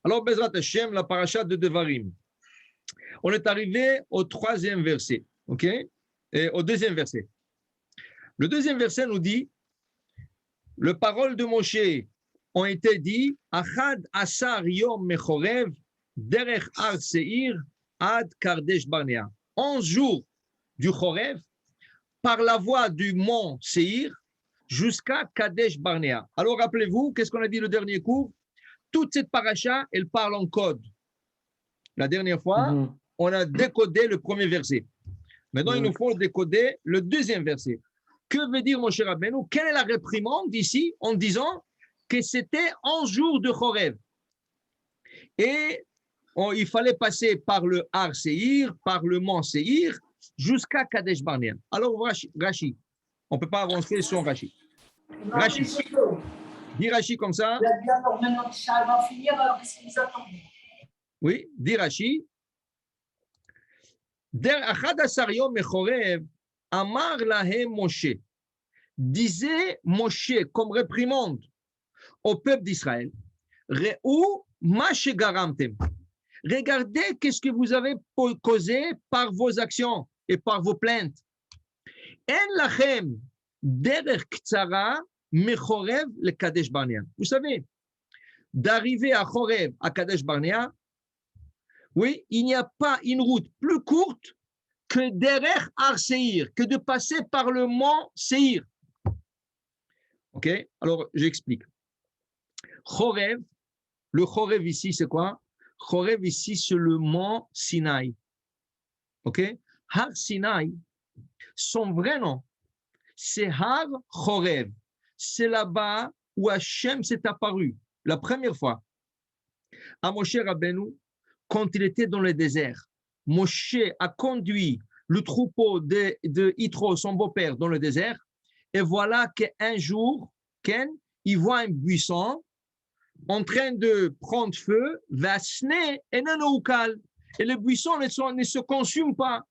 Alors, Bezrat Hashem, la paracha de Devarim. On est arrivé au troisième verset, ok? Et au deuxième verset. Le deuxième verset nous dit, les paroles de Moshe ont été dites, Achad Asar Yom Mechorev, Derech Ar Seir, Ad Kardesh Barnea. 11 jours du Chorev, par la voie du mont Seir, jusqu'à Kadesh Barnea. Alors, rappelez-vous, qu'est-ce qu'on a dit le dernier cours? Toute cette paracha, elle parle en code. La dernière fois, on a décodé le premier verset. Maintenant, il nous faut décoder le deuxième verset. Que veut dire Moshe Rabbeinu? Quelle est la réprimande ici en disant que c'était 11 jours de Chorev? Et il fallait passer par le Har Seir, par le mont Seir, jusqu'à Kadesh Barnea. Alors, Rashi, on ne peut pas avancer sans Rashi. Rashi. Dis Rashi comme ça. Alors maintenant que ça va finir, alors qu'est-ce que vous attendez? Oui, dis Rashi. Achad Asar Yom Mechorev, Amar Lahem Moshe. Disait Moshe comme réprimande au peuple d'Israël. Re'u ma shegaramtem. Regardez qu'est-ce que vous avez causé par vos actions et par vos plaintes. En lachem derech ktsara mechorev le Kadesh Barnea. Vous savez, d'arriver à Chorev, à Kadesh Barnea, oui, il n'y a pas une route plus courte que derech Har Seir, que de passer par le mont Seir. Ok? Alors, j'explique. Chorev, le Chorev ici, c'est quoi? Chorev ici, c'est le mont Sinaï. Ok? Har Sinaï, son vrai nom, c'est Har Chorev. C'est là-bas où Hachem s'est apparu la première fois à Moshe Rabbeinu quand il était dans le désert. Moshe a conduit le troupeau de Yitro, son beau-père, dans le désert. Et voilà qu'un jour, Ken, il voit un buisson en train de prendre feu, et le buisson ne se consume pas.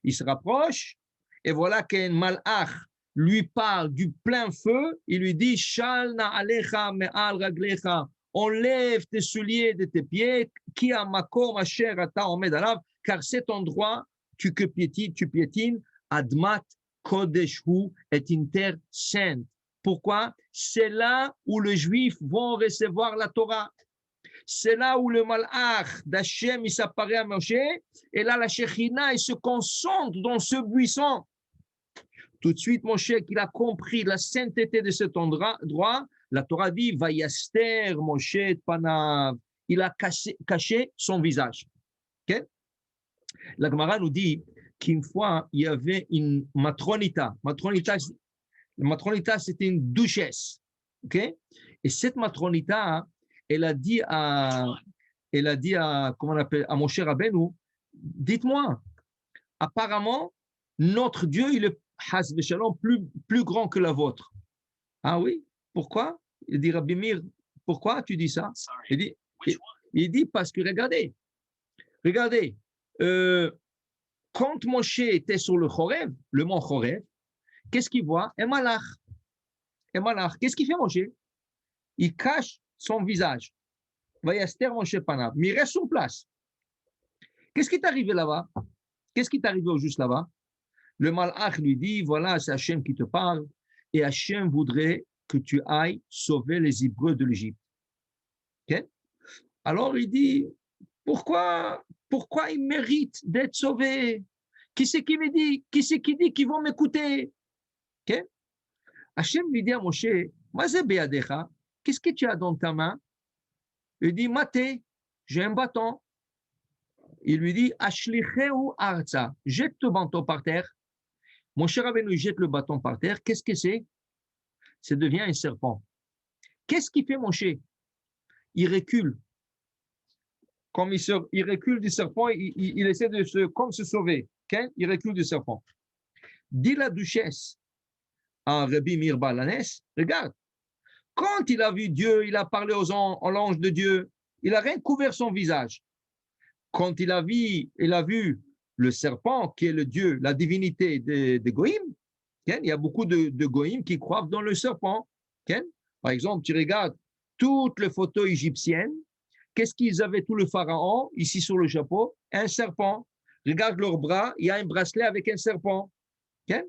Il se rapproche, et voilà qu'un malach lui parle du plein feu, il lui dit, Shalna alecha me'al raglecha, enlève tes souliers de tes pieds, ki amakom asher ata omed alav, car cet endroit, tu piétines, admat kodeshu est une terre sainte. Pourquoi? C'est là où les Juifs vont recevoir la Torah. C'est là où le malach d'Hachem, il s'apparaît à Moshe, et là, la Shekhinah, il se concentre dans ce buisson. Tout de suite, Moshe, qu'il a compris la sainteté de cet endroit, la Torah dit, Vayaster Moshe panav. Il a caché son visage. Okay? La Gemara nous dit qu'une fois, il y avait une matronita. La matronita, c'était une duchesse. Okay? Et cette matronita, elle a dit à comment on appelle, à Moshe Rabbeinu, dites-moi, apparemment, notre Dieu, il est Has Veshalom, plus grand que la vôtre. Ah oui? Pourquoi? Il dit, Rabbi Meir, pourquoi tu dis ça? Il dit parce que regardez, quand Moshe était sur le Chorev, le mont Chorev, qu'est-ce qu'il voit? Un malach. Qu'est-ce qu'il fait Moshe? Il cache son visage. Vayaster Moshe panav. Mais il reste sur place. Qu'est-ce qui est arrivé là-bas? Qu'est-ce qui est arrivé au juste là-bas? Le malach lui dit, voilà, c'est Hachem qui te parle, et Hachem voudrait que tu ailles sauver les Hébreux de l'Égypte. Okay? Alors il dit, pourquoi ils méritent d'être sauvés? Qui c'est qui me dit? Qui c'est qui dit qu'ils vont m'écouter? Okay? Hachem lui dit à Moshe, qu'est-ce que tu as dans ta main? Il dit, Maté, j'ai un bâton. Il lui dit, Ashlicheu arza, jette le bâton par terre. Moshe Rabbeinu jette le bâton par terre. Qu'est-ce que c'est? Ça devient un serpent. Qu'est-ce qu'il fait Moshe? Il recule. Comme il recule du serpent, il essaie de se sauver. Okay? Il recule du serpent. Dit la duchesse à Rabbi Meir Baal Hanes, regarde, quand il a vu Dieu, il a parlé à l'ange de Dieu, il a rien couvert son visage. Quand il a vu le serpent, qui est le Dieu, la divinité de Goïm, il y a beaucoup de Goïm qui croient dans le serpent. Par exemple, tu regardes toutes les photos égyptiennes, Qu'est-ce qu'ils avaient tout le pharaon, ici sur le chapeau? Un serpent. Regarde leurs bras, il y a un bracelet avec un serpent. Okay?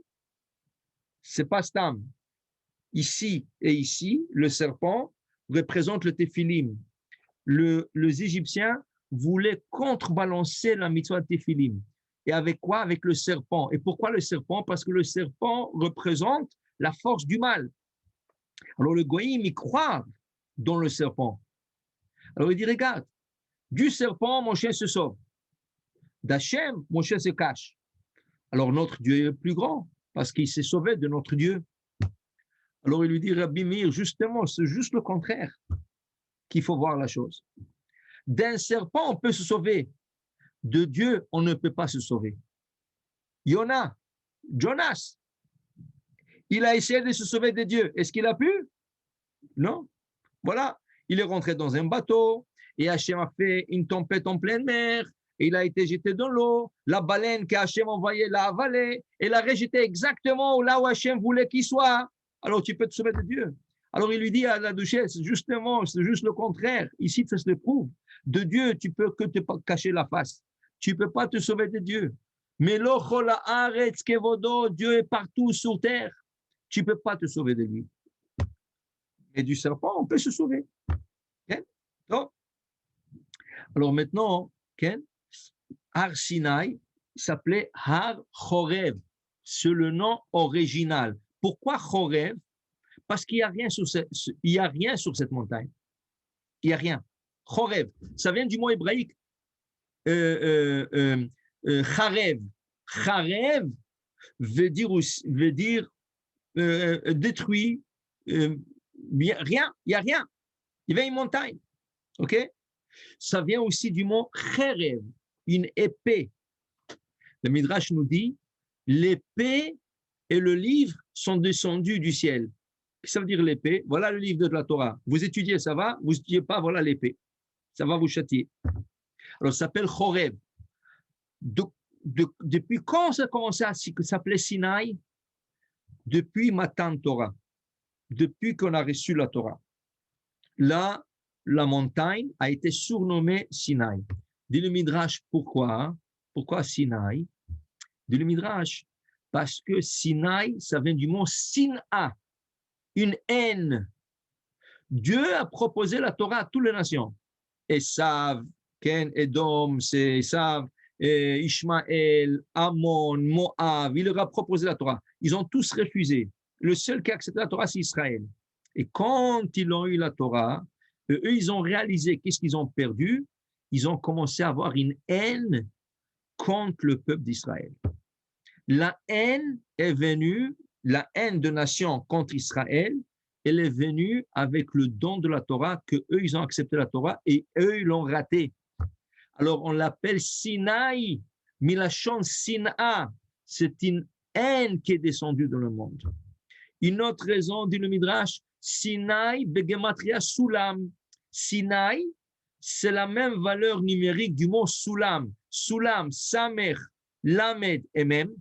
C'est pas Stam. Ici et ici, le serpent représente le téphilim. Les Égyptiens voulaient contrebalancer la mitzvah de téphilim. Et avec quoi? Avec le serpent. Et pourquoi le serpent? Parce que le serpent représente la force du mal. Alors le goïm, il croit dans le serpent. Alors il dit, regarde, du serpent, mon chien se sauve. D'Hachem, mon chien se cache. Alors notre Dieu est le plus grand, parce qu'il s'est sauvé de notre Dieu. Alors il lui dit, Rabbi Meir, justement, c'est juste le contraire qu'il faut voir la chose. D'un serpent, on peut se sauver. De Dieu, on ne peut pas se sauver. Jonas, il a essayé de se sauver de Dieu. Est-ce qu'il a pu? Non. Voilà, il est rentré dans un bateau et Hachem a fait une tempête en pleine mer et il a été jeté dans l'eau. La baleine qu'Hachem envoyait l'a avalé et l'a rejeté exactement là où Hachem voulait qu'il soit. Alors tu peux te sauver de Dieu. Alors il lui dit à la duchesse, justement, c'est juste le contraire. Ici, ça se le prouve. De Dieu, tu peux que te cacher la face. Tu ne peux pas te sauver de Dieu. Mais Dieu est partout sur terre. Tu ne peux pas te sauver de lui. Et du serpent, on peut se sauver. Okay? Donc, alors maintenant, okay? Har Sinai s'appelait Har Chorev. C'est le nom original. Pourquoi Chorev? Parce qu'il n'y a rien sur cette montagne. Il n'y a rien. Chorev, ça vient du mot hébraïque Charev. Charev veut dire détruit. Rien, il n'y a rien. Il y avait une montagne. OK? Ça vient aussi du mot Cherev, une épée. Le Midrash nous dit l'épée et le livre sont descendus du ciel. Ça veut dire l'épée. Voilà le livre de la Torah. Vous étudiez, ça va. Vous n'étudiez pas, voilà l'épée. Ça va vous châtier. Alors, ça s'appelle Chorev. Depuis quand ça a commencé à s'appeler Sinaï? Depuis Matan Torah. Depuis qu'on a reçu la Torah. Là, la montagne a été surnommée Sinaï. Dit le Midrash, pourquoi? Pourquoi Sinaï? Dit le Midrash, parce que Sinaï, ça vient du mot Sina, une haine. Dieu a proposé la Torah à toutes les nations. Esav, Ken, Edom, c'est Esav, Ishmaël, Ammon, Moab, il leur a proposé la Torah. Ils ont tous refusé. Le seul qui a accepté la Torah, c'est Israël. Et quand ils ont eu la Torah, eux, ils ont réalisé qu'est-ce qu'ils ont perdu. Ils ont commencé à avoir une haine contre le peuple d'Israël. La haine est venue, la haine de nation contre Israël, elle est venue avec le don de la Torah, que eux ils ont accepté la Torah et eux, ils l'ont raté. Alors, on l'appelle Sinaï, Milachon Sina. C'est une haine qui est descendue dans le monde. Une autre raison, dit le Midrash, Sinaï, Begematria, Sulam. Sinaï, c'est la même valeur numérique du mot Sulam. Sulam, Samer, Lamed et Mem.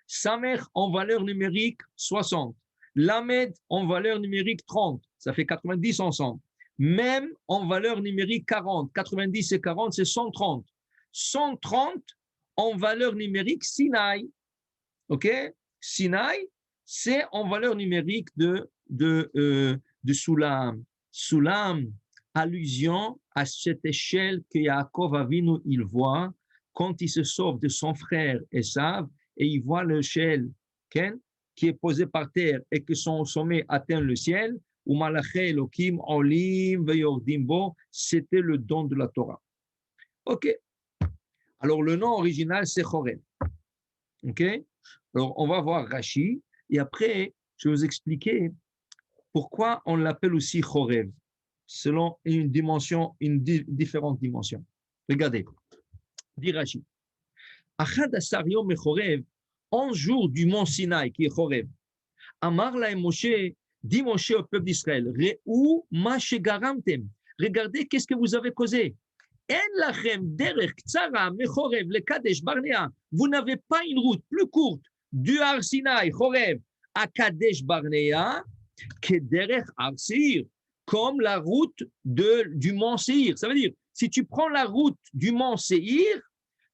Samer en valeur numérique 60. Lamed en valeur numérique 30. Ça fait 90 ensemble. Même en valeur numérique 40. 90 et 40, c'est 130. 130 en valeur numérique Sinaï. OK? Sinaï, c'est en valeur numérique de Sulam. Sulam, allusion à cette échelle que Yaakov Avinu, il voit quand il se sauve de son frère Esav et il voit l'échelle qui est posée par terre et que son sommet atteint le ciel. C'était le don de la Torah. OK. Alors, le nom original, c'est Chorev. OK. Alors, on va voir Rashi et après, je vais vous expliquer pourquoi on l'appelle aussi Chorev, selon une dimension, différente dimension. Regardez. Dit Rashi. Achad asar yom mechorev, 11 jours du mont Sinaï, qui est Chorev. Amar la Moshe, dit Moshe au peuple d'Israël, Re'u ma shegaramtem. Regardez qu'est-ce que vous avez causé. En lachem derech ktsara mechorev le Kadesh Barnea. Vous n'avez pas une route plus courte du Har Sinaï, Chorev, à Kadesh Barnea, que derech Har Seir, comme la route du mont Séhir. Ça veut dire, si tu prends la route du mont Séhir,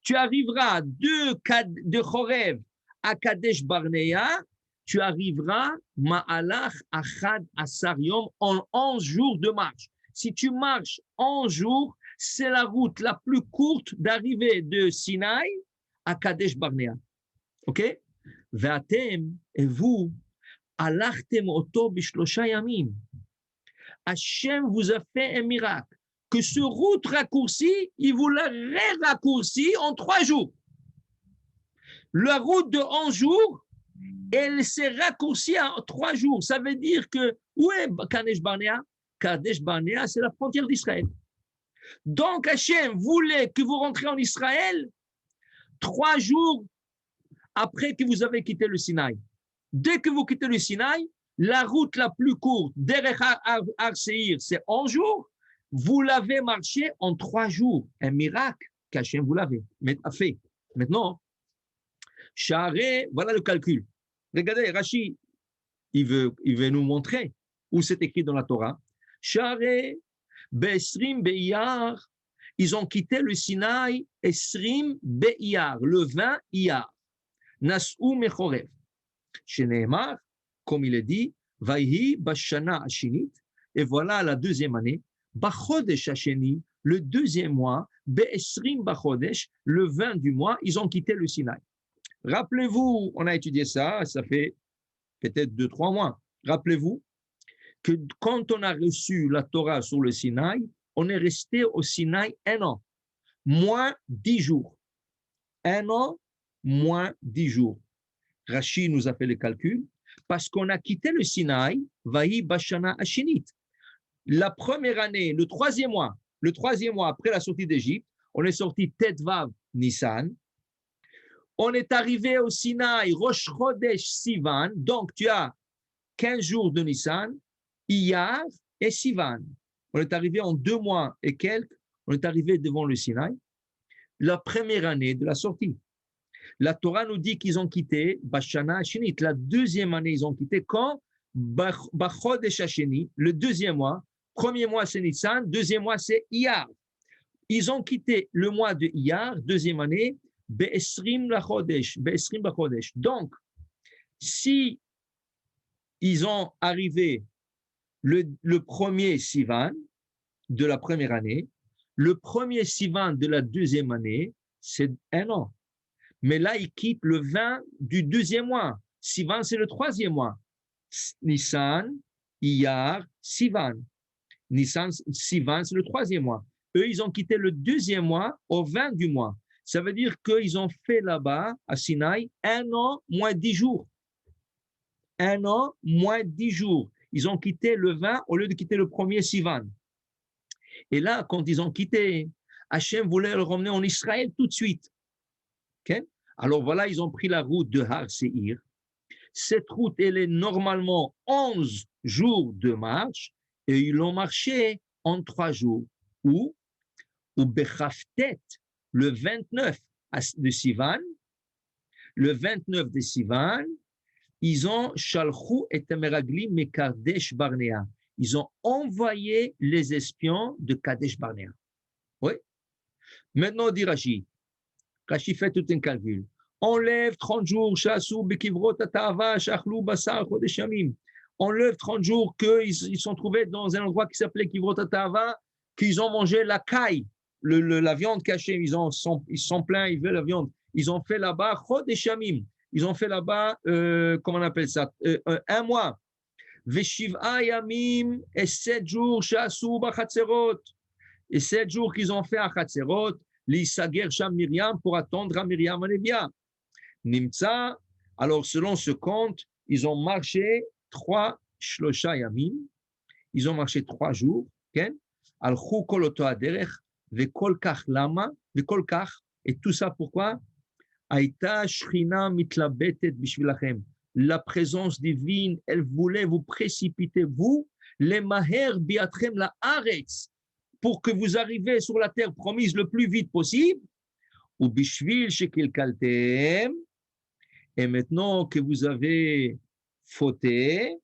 tu arriveras de Chorev à Kadesh Barnea, tu arriveras Ma'alach Achad Asar Yom en 11 jours de marche. Si tu marches 11 jours, c'est la route la plus courte d'arriver de Sinaï à Kadesh Barnea. Ok? Ve'atem, et vous, alachtem oto bishlosha yamim. Hachem vous a fait un miracle. Que ce route raccourcie, il vous l'a raccourci en 3 jours. La route de 11 jours, elle s'est raccourcie en 3 jours. Ça veut dire que, où est Kadesh Barnea? Kadesh Barnea, c'est la frontière d'Israël. Donc Hachem voulait que vous rentriez en Israël 3 jours après que vous avez quitté le Sinaï. Dès que vous quittez le Sinaï, la route la plus courte, Derech Har Seir, c'est 11 jours. Vous l'avez marché en 3 jours. Un miracle qu'Hachem vous l'avait fait. Maintenant, Charé, voilà le calcul. Regardez, Rashi, il veut nous montrer où c'est écrit dans la Torah. Charé, Besrim Be'iyar, ils ont quitté le Sinaï, Esrim Be'iyar, le 20 Iyar. Nas'u Mechorev. Chez Nehemar, comme il est dit, Vaihi Bashana Ashinit, et voilà la deuxième année, Bachodesh Hasheni, le deuxième mois, Be'esrim Bachodesh, le 20 du mois, ils ont quitté le Sinaï. Rappelez-vous, on a étudié ça, ça fait peut-être 2-3 mois. Rappelez-vous que quand on a reçu la Torah sur le Sinaï, on est resté au Sinaï 1 an, moins 10 jours. 1 an, moins 10 jours. Rashi nous a fait le calcul, parce qu'on a quitté le Sinaï, Vahi Bashana Ashinit. La première année, le troisième mois après la sortie d'Égypte, on est sorti Tetvav Nissan. On est arrivé au Sinaï, Rosh Chodesh Sivan, donc tu as 15 jours de Nissan, Iyar et Sivan. On est arrivé en 2 mois et quelques, on est arrivé devant le Sinaï, la première année de la sortie. La Torah nous dit qu'ils ont quitté Bashana Hashinit. La deuxième année, ils ont quitté quand? Bachodesh Hasheni, le deuxième mois. Premier mois, c'est Nissan. Deuxième mois, c'est Iyar. Ils ont quitté le mois de Iyar, deuxième année, Be'esrim Lachodesh. Be'esrim Bachodesh. Donc, si ils ont arrivé le premier Sivan de la première année, le premier Sivan de la deuxième année, c'est 1 an. Mais là, ils quittent le 20 du deuxième mois. Sivan, c'est le troisième mois. Nissan, Iyar, Sivan. Nissan, Sivan, c'est le troisième mois. Eux, ils ont quitté le deuxième mois au 20 du mois. Ça veut dire qu'ils ont fait là-bas, à Sinaï, 1 an moins 10 jours. 1 an moins 10 jours. Ils ont quitté le 20 au lieu de quitter le premier Sivan. Et là, quand ils ont quitté, Hachem voulait le ramener en Israël tout de suite. Okay? Alors voilà, ils ont pris la route de Har Seir. Cette route, elle est normalement 11 jours de marche et ils l'ont marché en 3 jours. Ou Bechaftet, le 29 de Sivan, le 29 de Sivan, ils ont Shalchou et Temeraglim et Kadesh Barnea. Ils ont envoyé les espions de Kadesh Barnea. Oui. Maintenant, dit Rashi. Rashi fait tout un calcul. Enlève 30 jours, Shassou, Bekivrot, Atava, Shachlou, Bassar, Chodeshamim. Enlève 30 jours qu'ils sont trouvés dans un endroit qui s'appelait Kivrot Atava, qu'ils ont mangé la caille, la viande cachée. Ils sont pleins, ils veulent la viande. Ils ont fait là-bas Chodeshamim. Ils ont fait là-bas, comment on appelle ça, 1 mois. Veshiv'a Yamim, et 7 jours, Shassou, Bachatzerot. Et 7 jours qu'ils ont fait à Chatzerot, l'Issager Sham Myriam pour attendre à Myriam Anevia. Nimtza, alors selon ce compte, ils ont marché 3 Shlosha Yamim, ils ont marché 3 jours, Al-Chou Kol Oto Aderech, Vekol Kach Lama, Vekol Kach, et tout ça pourquoi? Aïta Shrina Mitlabetet Bishvilachem. La présence divine, elle voulait vous précipiter, vous, les Maher Biatrem la Aretz, pour que vous arriviez sur la terre promise le plus vite possible, ou bishvil shekilkaltem, et maintenant que vous avez fauté,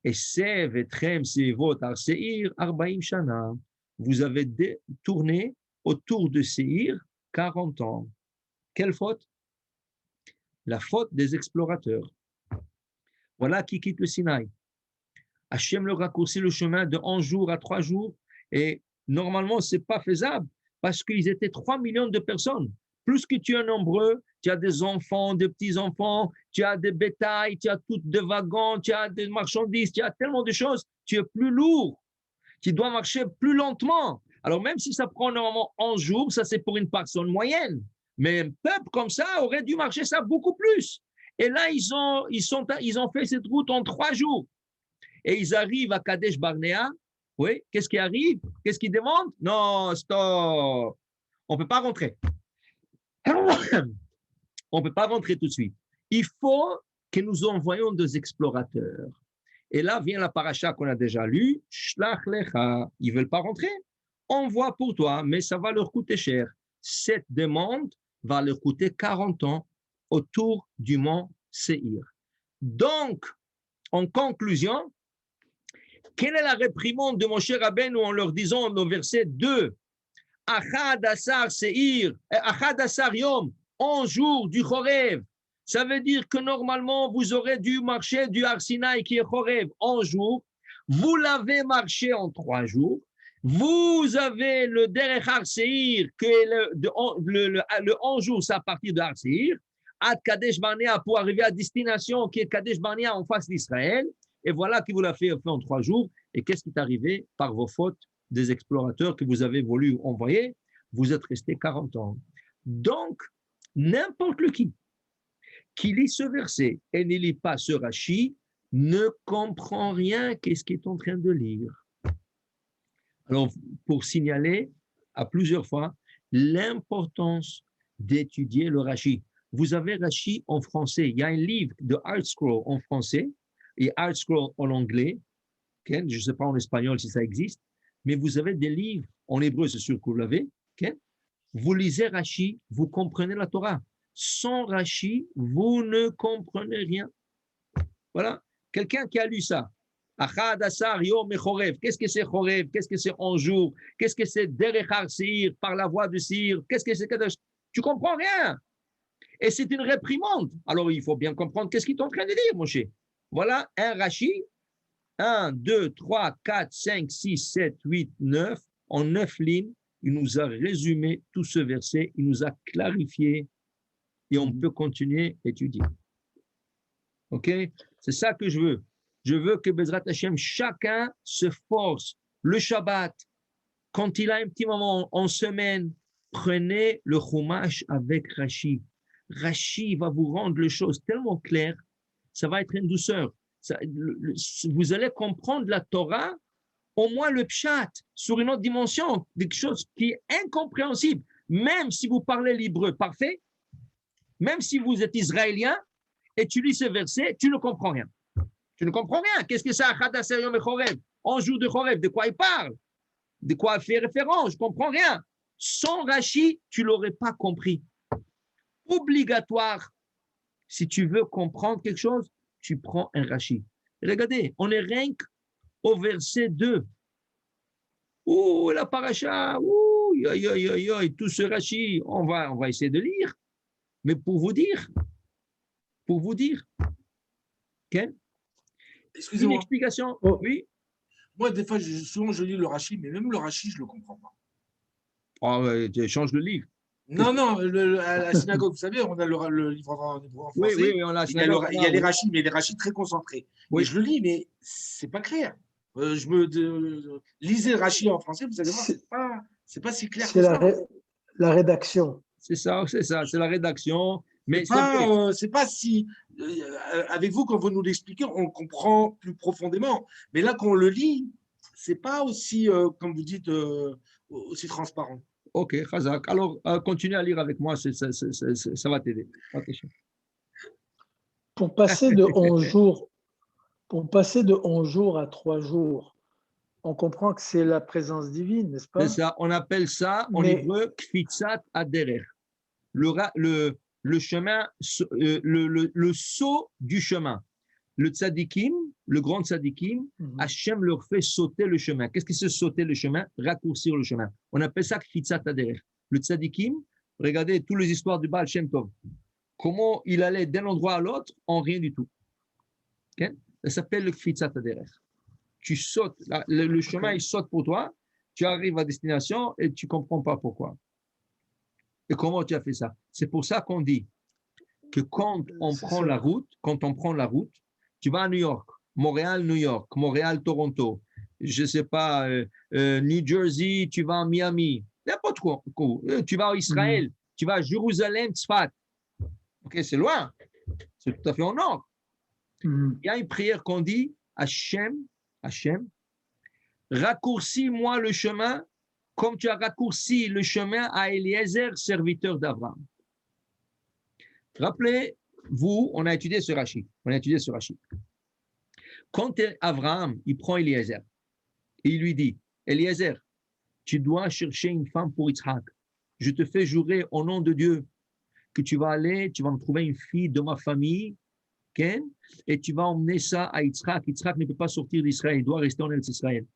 Et Sev etrem sevot ar Seir 40 shana. Vous avez tourné autour de Seir 40 ans. Quelle faute? La faute des explorateurs. Voilà qui quitte le Sinaï. Hachem leur raccourcit le chemin de 11 jours à 3 jours. Et normalement, ce n'est pas faisable parce qu'ils étaient 3 millions de personnes. Plus que tu es nombreux, tu as des enfants, des petits-enfants, tu as des bétails, tu as toutes des wagons, tu as des marchandises, tu as tellement de choses. Tu es plus lourd. Tu dois marcher plus lentement. Alors, même si ça prend normalement 11 jours, ça c'est pour une personne moyenne. Mais un peuple comme ça aurait dû marcher ça beaucoup plus. Et là, ils ont fait cette route en 3 jours. Et ils arrivent à Kadesh Barnea. Oui, qu'est-ce qui arrive? Qu'est-ce qu'ils demandent? Non, stop. On ne peut pas rentrer. On ne peut pas rentrer tout de suite. Il faut que nous envoyions des explorateurs. Et là vient la paracha qu'on a déjà lue. Shlach lecha. Ils ne veulent pas rentrer. Envoie pour toi, mais ça va leur coûter cher. Cette demande va leur coûter 40 ans autour du mont Seir. Donc, en conclusion, quelle est la réprimande de Moshe Rabbeinu en leur disant au verset 2, Achad Asar Seir, Achad Asar Yom, 11 jours du Chorev. Ça veut dire que normalement, vous aurez dû marcher du Har Sinaï qui est Chorev 11 jours. Vous l'avez marché en 3 jours. Vous avez le Derech Har Seir, que le 11 jours, c'est à partir de Har Seir. Ad Kadesh Barnea pour arriver à destination qui est Kadesh Barnea en face d'Israël. Et voilà qui vous l'a fait en 3 jours. Et qu'est-ce qui est arrivé par vos fautes des explorateurs que vous avez voulu envoyer? Vous êtes resté 40 ans. Donc, n'importe qui lit ce verset et ne lit pas ce Rashi ne comprend rien qu'est-ce qu'il est en train de lire. Alors, pour signaler à plusieurs fois l'importance d'étudier le Rashi. Vous avez Rashi en français. Il y a un livre de ArtScroll en français et ArtScroll en anglais. Okay? Je ne sais pas en espagnol si ça existe, mais vous avez des livres en hébreu, c'est sûr que vous l'avez. Okay? Vous lisez Rashi, vous comprenez la Torah. Sans Rashi, vous ne comprenez rien. Voilà. Quelqu'un qui a lu ça. Achad Asar Yom Chorev. Qu'est-ce que c'est Chorev? Qu'est-ce que c'est 11 jours? Qu'est-ce que c'est Derech Har Seir, par la voie de Seir? Qu'est-ce que c'est Kadesh? Tu ne comprends rien. Et c'est une réprimande. Alors, il faut bien comprendre qu'est-ce qu'il est en train de dire, Moshe. Voilà un Rashi. 1, 2, 3, 4, 5, 6, 7, 8, 9. En 9 lignes, il nous a résumé tout ce verset. Il nous a clarifié. Et on peut continuer à étudier. OK? C'est ça que je veux. Je veux que Bezrat Hashem, chacun se force. Le Shabbat, quand il a un petit moment en semaine, prenez le Chumash avec Rashi. Rashi va vous rendre les choses tellement claires, ça va être une douceur. Vous allez comprendre la Torah, au moins le Pshat, sur une autre dimension, quelque chose qui est incompréhensible. Même si vous parlez l'hébreu parfait, même si vous êtes israélien et tu lis ce verset, tu ne comprends rien. Tu ne comprends rien. Qu'est-ce que c'est Achad Asar Yom Chorev? 11 jours de Chorev, de quoi il parle? De quoi il fait référence? Je ne comprends rien. Sans Rashi, tu ne l'aurais pas compris. Obligatoire, si tu veux comprendre quelque chose, tu prends un Rashi. Regardez, on est rien qu'au verset 2. Ouh, la paracha, ouh, tout ce Rashi, on va essayer de lire. Mais pour vous dire, okay? Excusez-moi. Une explication, oui. Moi, des fois, souvent, je lis le Rashi, mais même le Rashi, je ne le comprends pas. Oh, tu changes le livre. Non, à la synagogue, vous savez, on a le livre en français. Oui, on a il y a les Rashis, mais les Rashis très concentrés. Oui. Et je le lis, mais c'est pas clair. Lisez le Rashi en français, vous allez voir, c'est pas si clair que ça. La rédaction. C'est ça, c'est la rédaction. Mais c'est pas si, avec vous, quand vous nous l'expliquez, on comprend plus profondément. Mais là, quand on le lit, c'est pas aussi, comme vous dites, aussi transparent. Ok, Chazak. Alors, continue à lire avec moi, ça va t'aider. Okay. Pour passer de 11 jours à 3 jours, on comprend que c'est la présence divine, n'est-ce pas? C'est ça, on appelle ça en hébreu Kfitzat Aderer. Le chemin, le saut du chemin. le tzadikim, le grand tzadikim, Hachem leur fait sauter le chemin. Qu'est-ce que c'est sauter le chemin? Raccourcir le chemin. On appelle ça kfitzat haderech. Le tzadikim, regardez toutes les histoires du Baal Shem Tov. Comment il allait d'un endroit à l'autre en rien du tout. Okay? Ça s'appelle le kfitzat haderech. Tu sautes, le chemin il saute pour toi, tu arrives à destination et tu ne comprends pas pourquoi. Et comment tu as fait ça? C'est pour ça qu'on dit que quand on prend la route, tu vas à New York, Montréal-New York, Montréal-Toronto, je ne sais pas, New Jersey, tu vas à Miami, n'importe quoi. Tu vas à Israël, tu vas à Jérusalem, Tzfat. Ok, c'est loin, c'est tout à fait au nord. Il y a une prière qu'on dit, Hachem, raccourcis-moi le chemin comme tu as raccourci le chemin à Eliezer, serviteur d'Abraham. Rappelez-vous, on a étudié ce Rashi. Quand Abraham, il prend Eliezer, et il lui dit, Eliezer, tu dois chercher une femme pour Yitzhak. Je te fais jurer au nom de Dieu que tu vas me trouver une fille de ma famille, Ken, et tu vas emmener ça à Yitzhak. Yitzhak ne peut pas sortir d'Israël, il doit rester en Israël.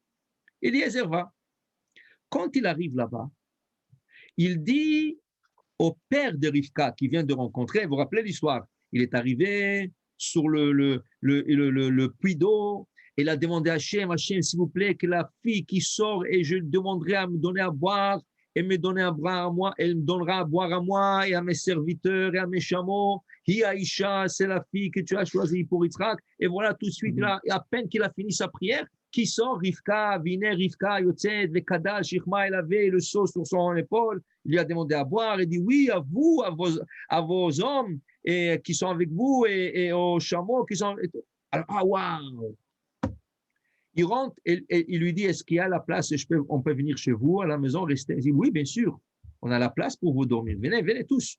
Eliezer va. Quand il arrive là-bas, il dit au père de Rivka qui vient de rencontrer, vous vous rappelez l'histoire, il est arrivé sur le puits d'eau, et il a demandé à Hachem, s'il vous plaît, que la fille qui sort et je demanderai à me donner à boire, elle me donnera à boire à moi, elle me donnera à boire à moi et à mes serviteurs et à mes chameaux. Hi Aïcha, c'est la fille que tu as choisie pour Yitzhak. Et voilà, tout de suite, là, à peine qu'il a fini sa prière, qui sort, Rivka, Viner, Rivka, Yotzed, Vekada, Shirma, il avait le seau sur son épaule, il lui a demandé à boire, il dit oui, à vous, à vos hommes et, qui sont avec vous et aux chameaux qui sont. Alors, waouh! Il rentre et il lui dit, est-ce qu'il y a la place, on peut venir chez vous, à la maison, rester? Il dit, oui, bien sûr, on a la place pour vous dormir. Venez tous.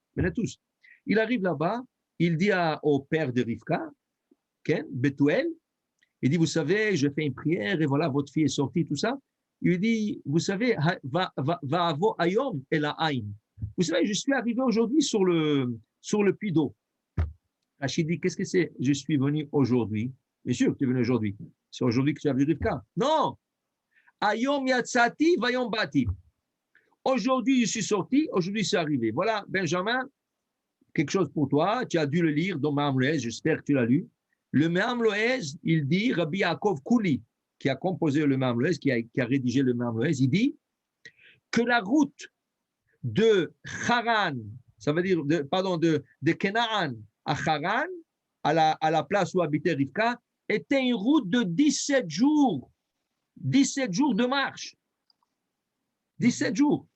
Il arrive là-bas, il dit au père de Rivka, Bethuel, il dit, vous savez, je fais une prière et voilà, votre fille est sortie, tout ça. Il lui dit, vous savez, va avo ayom et la aïn. Vous savez, je suis arrivé aujourd'hui sur le puits d'eau. Rachid dit, qu'est-ce que c'est? Je suis venu aujourd'hui. Bien sûr que tu es venu aujourd'hui. C'est aujourd'hui que tu as vu Rivka. Non. Ayom yatsati vayom bati. Aujourd'hui, je suis sorti, aujourd'hui, c'est arrivé. Voilà, Benjamin, quelque chose pour toi. Tu as dû le lire dans Ma'am Loez, j'espère que tu l'as lu. Le Ma'am Loez, il dit, Rabbi Yaakov Kouli, qui a composé le Ma'am Loez, qui a rédigé le Ma'am Loez, il dit que la route de Haran, ça veut dire, de Kenaan à Haran, à la place où habitait Rivka, était une route de 17 jours. 17 jours de marche. 17 jours.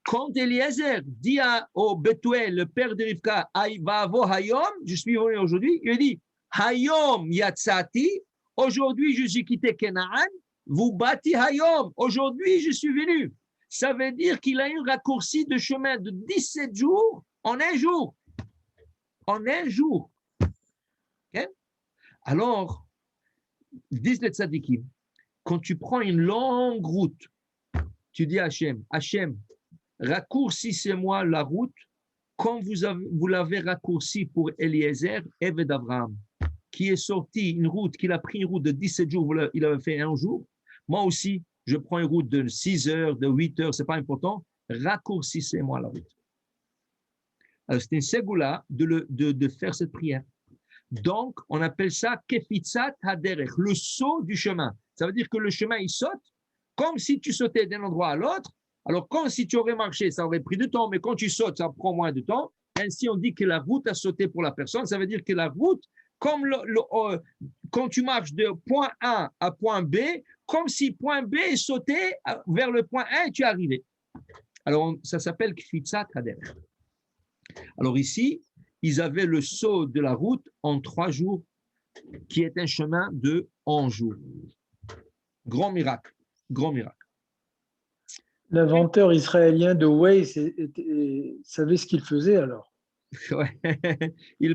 Quand Eliezer dit au Bethuel, le père de Rivka, Va'avo Hayom, je suis venu aujourd'hui, il dit, Hayom Yatsati, aujourd'hui je suis quitté Kenaan, vous bâti Hayom, aujourd'hui je suis venu. Ça veut dire qu'il a eu un raccourci de chemin de 17 jours en un jour. En un jour. Okay? Alors, disent les tzadikim, quand tu prends une longue route, tu dis à Hachem, raccourcissez-moi la route comme vous l'avez raccourci pour Eliezer, Eved Abraham, qui est sorti une route, qu'il a pris une route de 17 jours, il avait fait un jour. Moi aussi, je prends une route de 6 heures, de 8 heures, ce n'est pas important. Raccourcissez-moi la route. Alors, c'est une ségoula de faire cette prière. Donc, on appelle ça kefitzat haderech, le saut du chemin. Ça veut dire que le chemin, il saute comme si tu sautais d'un endroit à l'autre. Alors, comme si tu aurais marché, ça aurait pris du temps, mais quand tu sautes, ça prend moins de temps. Ainsi, on dit que la route a sauté pour la personne. Ça veut dire que la route, comme quand tu marches de point A à point B, comme si point B est sauté vers le point A et tu es arrivé. Alors, ça s'appelle kefitzat haderech. Alors ici, ils avaient le saut de la route en 3 jours, qui est un chemin de 11 jours. Grand miracle, grand miracle. L'inventeur israélien de Waze savait ce qu'il faisait alors. Ouais.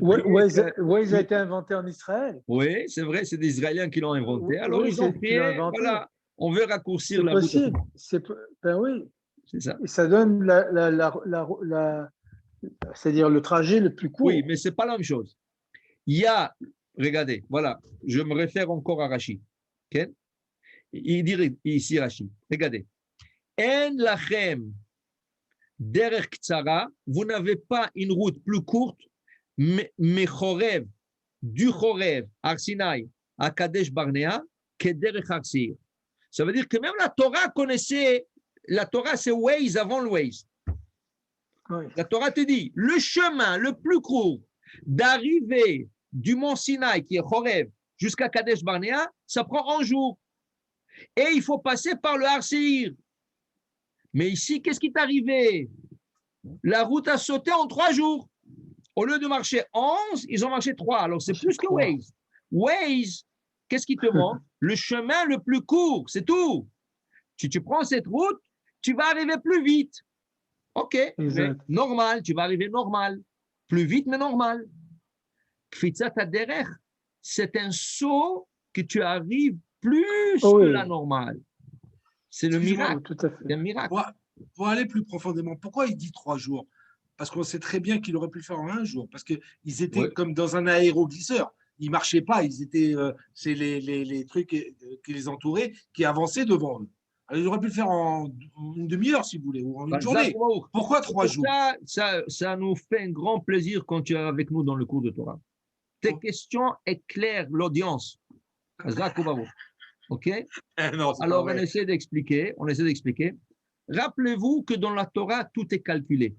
Waze a été inventé en Israël. Oui, c'est vrai, c'est des Israéliens qui l'ont inventé. Alors ils ont fait, voilà, on veut raccourcir la route. Ben oui. C'est ça. Et ça donne c'est-à-dire le trajet le plus court. Oui, mais ce n'est pas la même chose. Il y a Regardez, voilà, je me réfère encore à Rashi. Ok? Il dit ici Rashi, regardez. En lachem derech ktsara, vous n'avez pas une route plus courte, mais Chorev, du Chorev, Arsinaï, à Kadesh Barnea, que derech Arsir. Ça veut dire que même la Torah connaissait, la Torah c'est Waze avant le Waze. Oui. La Torah te dit, le chemin le plus court d'arriver du mont Sinaï, qui est Chorev, jusqu'à Kadesh Barnea, ça prend un jour. Et il faut passer par le Har Seir. Mais ici, qu'est-ce qui est arrivé? La route a sauté en 3 jours. Au lieu de marcher 11, ils ont marché 3. Alors, c'est plus que Waze. Waze, qu'est-ce qui te montre? Le chemin le plus court, c'est tout. Si tu prends cette route, tu vas arriver plus vite. OK, mais normal, tu vas arriver normal. Plus vite, mais normal. Kfitzat haderech, c'est un saut que tu arrives plus que la normale. C'est le miracle. Tout à fait. C'est un miracle. Pour aller plus profondément, pourquoi il dit 3 jours? Parce qu'on sait très bien qu'il aurait pu le faire en 1 jour. Parce qu'ils étaient comme dans un aéroglisseur. Ils ne marchaient pas. Ils étaient, c'est les trucs qui les entouraient, qui avançaient devant eux. Alors, ils auraient pu le faire en une demi-heure, si vous voulez, ou en une journée. Pourquoi 3 jours? Ça nous fait un grand plaisir quand tu es avec nous dans le cours de Torah. Tes questions éclairent l'audience. OK? Non, alors, on essaie d'expliquer. Rappelez-vous que dans la Torah, tout est calculé.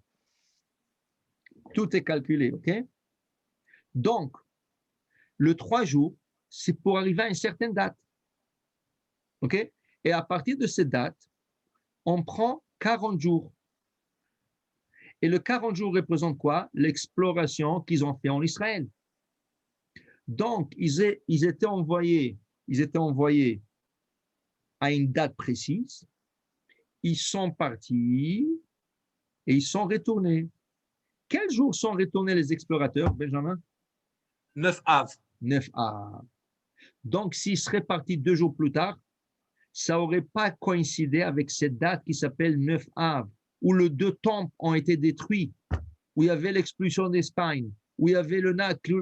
Tout est calculé, OK? Donc, le 3 jours, c'est pour arriver à une certaine date. OK? Et à partir de cette date, on prend 40 jours. Et le 40 jours représente quoi? L'exploration qu'ils ont fait en Israël. Donc, ils étaient envoyés à une date précise. Ils sont partis et ils sont retournés. Quels jours sont retournés les explorateurs, Benjamin? 9 Av. 9 Av. Donc, s'ils seraient partis 2 jours plus tard, ça n'aurait pas coïncidé avec cette date qui s'appelle 9 Av, où les 2 temples ont été détruits, où il y avait l'expulsion d'Espagne, où il y avait le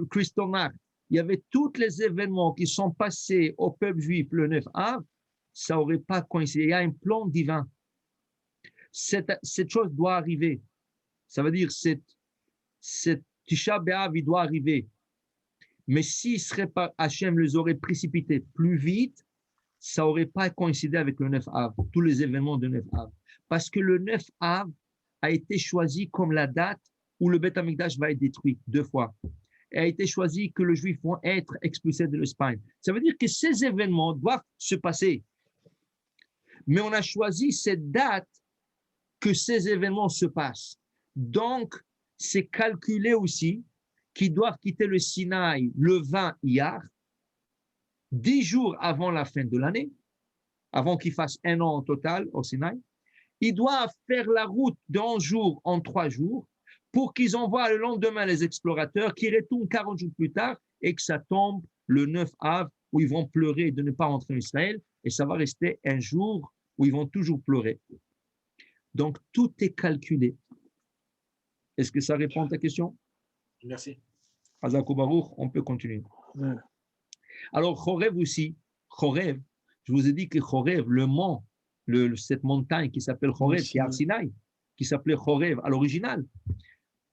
Kristallnacht, il y avait tous les événements qui sont passés au peuple juif le 9 Av, ça n'aurait pas coïncidé. Il y a un plan divin. Cette chose doit arriver. Ça veut dire cette Tisha B'Av, il doit arriver. Mais s'il serait pas, Hachem les aurait précipités plus vite, ça n'aurait pas coïncidé avec le 9 Av, tous les événements de 9 Av. Parce que le 9 Av a été choisi comme la date où le Beth Amikdash va être détruit 2 fois. Et a été choisi que les Juifs vont être expulsés de l'Espagne. Ça veut dire que ces événements doivent se passer. Mais on a choisi cette date que ces événements se passent. Donc, c'est calculé aussi qu'ils doivent quitter le Sinaï le 20 Iyar, 10 jours avant la fin de l'année, avant qu'ils fassent 1 an en total au Sinaï. Ils doivent faire la route d'11 jours en 3 jours pour qu'ils envoient le lendemain les explorateurs qui retournent 40 jours plus tard et que ça tombe le 9 Av où ils vont pleurer de ne pas rentrer en Israël et ça va rester un jour où ils vont toujours pleurer. Donc, tout est calculé. Est-ce que ça répond à ta question? Merci. Hazako Baruch, on peut continuer. Ouais. Alors, Chorev aussi, Chorev, je vous ai dit que Chorev, le mont, cette montagne qui s'appelle Chorev, qui est Arsinaï, qui s'appelait Chorev à l'original,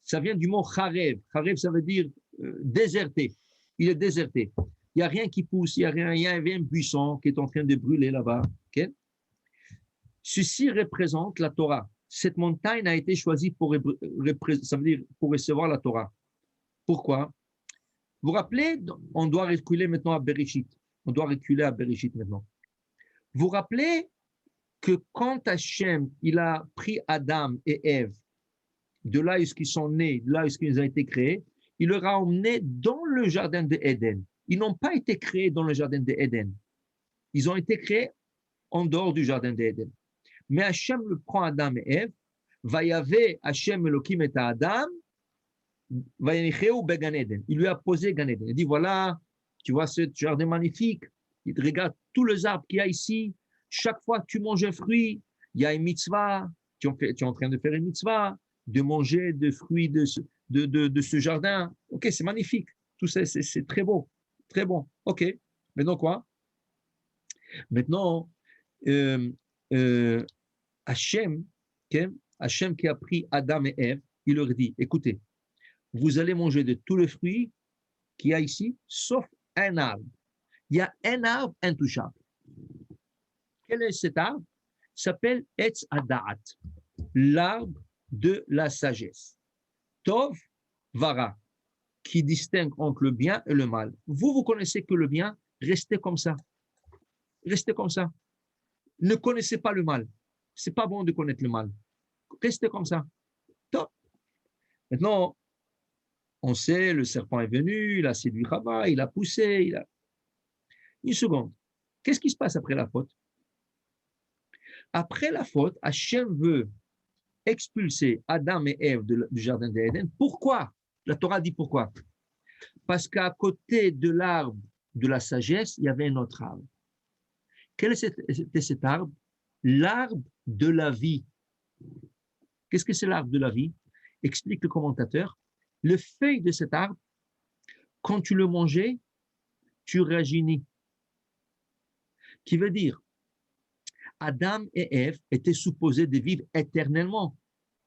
ça vient du mot Charev. Charev, ça veut dire déserté. Il est déserté. Il n'y a rien qui pousse, il y avait un buisson qui est en train de brûler là-bas. Okay? Ceci représente la Torah. Cette montagne a été choisie pour, ça veut dire pour recevoir la Torah. Pourquoi? Vous vous rappelez, on doit reculer maintenant à Bereshit. On doit reculer à Bereshit maintenant. Vous vous rappelez que quand Hachem, il a pris Adam et Ève, de là où ils sont nés, de là où ils ont été créés, il leur a emmenés dans le jardin d'Éden. Ils n'ont pas été créés dans le jardin d'Éden. Ils ont été créés en dehors du jardin d'Éden. Mais Hachem le prend Adam et Ève, Vayave Hachem Elohim et Adam, Vayanicheu began Eden. Il lui a posé Gan Eden. Il dit voilà, tu vois ce jardin magnifique, il regarde tous les arbres qu'il y a ici, chaque fois que tu manges un fruit, il y a une mitzvah, tu es en train de faire une mitzvah, de manger des fruits de ce jardin. Ok, c'est magnifique, tout ça, c'est très beau. Très bon. OK. Maintenant quoi? Maintenant, Hachem, okay? Hachem qui a pris Adam et Ève, il leur dit, écoutez, vous allez manger de tous les fruits qu'il y a ici, sauf un arbre. Il y a un arbre intouchable. Quel est cet arbre? Il s'appelle Etz Hadaat, l'arbre de la sagesse. Tov Vara, qui distingue entre le bien et le mal. Vous connaissez que le bien, restez comme ça. Restez comme ça. Ne connaissez pas le mal. C'est pas bon de connaître le mal. Restez comme ça. Top. Maintenant, on sait, le serpent est venu, il a séduit Chava, il a poussé, Une seconde. Qu'est-ce qui se passe après la faute? Après la faute, Hachem veut expulser Adam et Ève du jardin d'Éden. Pourquoi? La Torah dit pourquoi. Parce qu'à côté de l'arbre de la sagesse, il y avait un autre arbre. Quel était cet arbre? L'arbre de la vie. Qu'est-ce que c'est l'arbre de la vie? Explique le commentateur. Le feuille de cet arbre, quand tu le mangeais, tu rajeunis. Qui veut dire, Adam et Ève étaient supposés de vivre éternellement.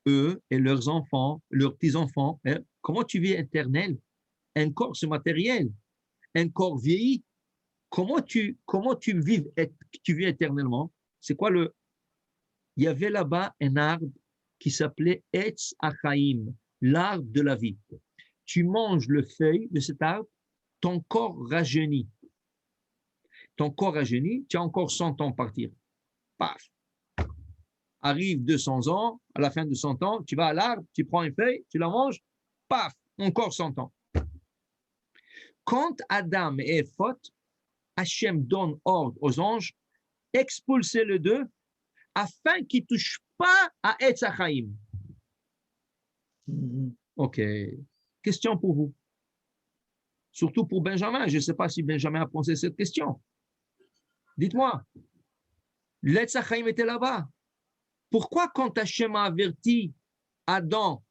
Eux et leurs enfants, leurs petits-enfants. Hein? Comment tu vis éternel? Un corps, c'est matériel. Un corps vieilli. Comment tu vis éternellement? C'est quoi le... Il y avait là-bas un arbre qui s'appelait Etz Achaim, l'arbre de la vie. Tu manges le feuille de cet arbre, ton corps rajeunit. Ton corps rajeunit, tu as encore 100 ans à partir. Paf. Arrive 200 ans, à la fin de 100 ans, tu vas à l'arbre, tu prends une feuille, tu la manges, paf, encore 100 ans. Quand Adam et Ève fautent, Hachem donne ordre aux anges, expulsez les deux, afin qu'ils ne touchent pas à Etz Hachaim. OK. Question pour vous. Surtout pour Benjamin. Je ne sais pas si Benjamin a posé cette question. Dites-moi. L'Etz Hachaim était là-bas. Pourquoi quand Hachem a averti Adam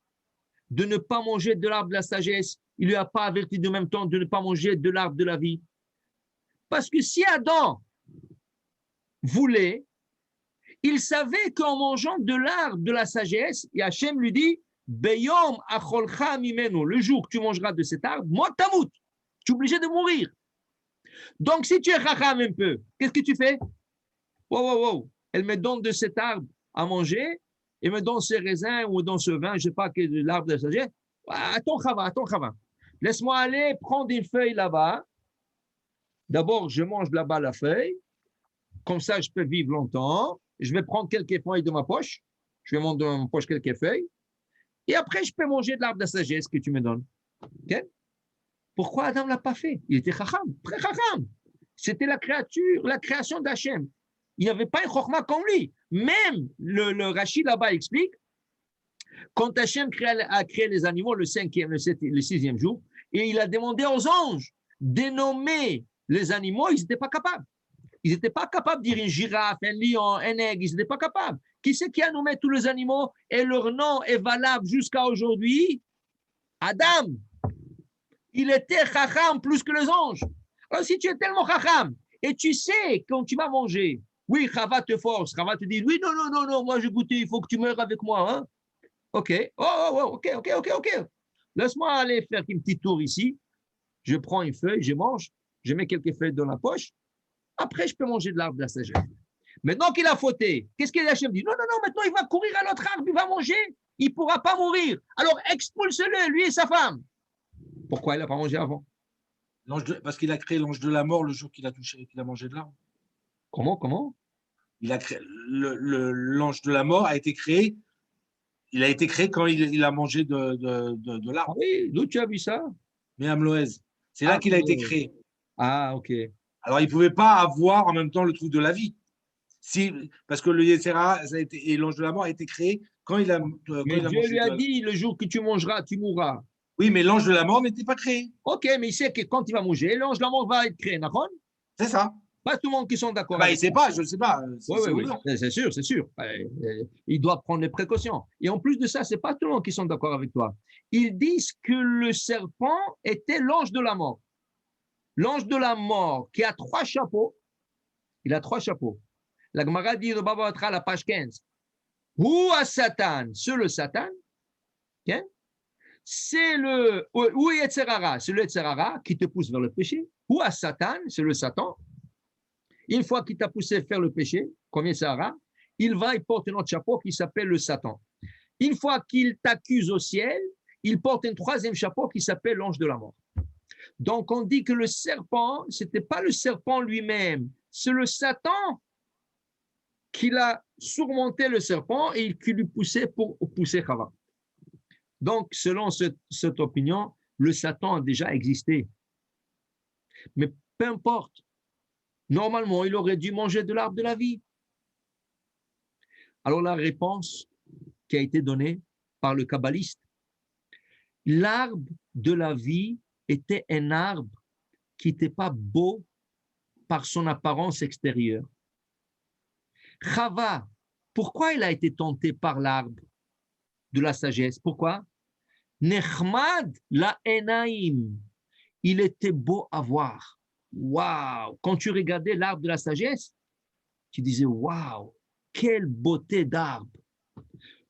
de ne pas manger de l'arbre de la sagesse, il ne lui a pas averti de même temps de ne pas manger de l'arbre de la vie? Parce que si Adam voulait, il savait qu'en mangeant de l'arbre de la sagesse, et Hachem lui dit, Beyom acholcha mimeno, le jour que tu mangeras de cet arbre, moi tamout, tu es obligé de mourir. Donc si tu es chacham un peu, qu'est-ce que tu fais? Wow. Elle me donne de cet arbre à manger, et me donne ces raisins ou dans ce vin, je ne sais pas, de l'arbre de la sagesse. Attends, Chava. Laisse-moi aller prendre une feuille là-bas. D'abord, je mange là-bas la feuille. Comme ça, je peux vivre longtemps. Je vais prendre quelques feuilles de ma poche. Je vais monter dans ma poche quelques feuilles. Et après, je peux manger de l'arbre de la sagesse que tu me donnes. Okay? Pourquoi Adam ne l'a pas fait? Il était chacham, très chacham. C'était la création d'Hachem. Il n'y avait pas un chokhma comme lui. Même le Rashi là-bas explique, quand Hachem a créé les animaux le 5e, le 6e jour, et il a demandé aux anges de nommer les animaux, ils n'étaient pas capables. Ils n'étaient pas capables de dire une girafe, un lion, un aigle, ils n'étaient pas capables. Qui c'est qui a nommé tous les animaux et leur nom est valable jusqu'à aujourd'hui? Adam. Il était chacham plus que les anges. Alors si tu es tellement chacham et tu sais quand tu vas manger, oui, Chava te force, Chava te dit, oui, non, moi j'ai goûté, il faut que tu meurs avec moi. Hein? OK. OK. Laisse-moi aller faire un petit tour ici. Je prends une feuille, je mange, je mets quelques feuilles dans la poche. Après, je peux manger de l'arbre de la sagesse. Maintenant qu'il a fauté, qu'est-ce qu'il a dit? Non, maintenant il va courir à l'autre arbre, il va manger, il ne pourra pas mourir. Alors expulse-le, lui et sa femme. Pourquoi il n'a pas mangé avant? Parce qu'il a créé l'ange de la mort le jour qu'il a mangé de l'arbre. Comment? Il a créé l'ange de la mort a été créé. Il a été créé quand il a mangé de l'arbre. Ah oui, d'où tu as vu ça? Mais à Mloez. C'est là qu'il a été créé. Ah, OK. Alors, il ne pouvait pas avoir en même temps le truc de la vie. Parce que le Yetzera et l'ange de la mort a été créé quand il a. Mais Dieu lui a dit, le jour que tu mangeras, tu mourras. Oui, mais l'ange de la mort n'était pas créé. OK, mais il sait que quand il va manger, l'ange de la mort va être créé, d'accord? C'est ça. Pas tout le monde qui sont d'accord. Il ne sait pas, je ne sais pas. Oui, c'est sûr. Il doit prendre les précautions. Et en plus de ça, ce n'est pas tout le monde qui sont d'accord avec toi. Ils disent que le serpent était l'ange de la mort. L'ange de la mort qui a 3 chapeaux, il a 3 chapeaux. La Gemara dit de Baba Batra, la page 15. Ou à Satan, c'est le Satan, okay? C'est le ou Yetzerara, c'est le Yetzerara qui te pousse vers le péché. Ou à Satan, c'est le Satan. Une fois qu'il t'a poussé vers le péché, comme Yetzerara, il porte un autre chapeau qui s'appelle le Satan. Une fois qu'il t'accuse au ciel, il porte un 3e chapeau qui s'appelle l'ange de la mort. Donc on dit que le serpent, ce n'était pas le serpent lui-même, c'est le Satan qui a surmonté le serpent et qui lui poussait pour pousser Chava. Donc, selon cette opinion, le Satan a déjà existé. Mais peu importe, normalement, il aurait dû manger de l'arbre de la vie. Alors, la réponse qui a été donnée par le kabbaliste, l'arbre de la vie était un arbre qui n'était pas beau par son apparence extérieure. Chava, pourquoi il a été tenté par l'arbre de la sagesse? Pourquoi? Nechmad la enaim. Il était beau à voir. Waouh! Quand tu regardais l'arbre de la sagesse, tu disais waouh, quelle beauté d'arbre.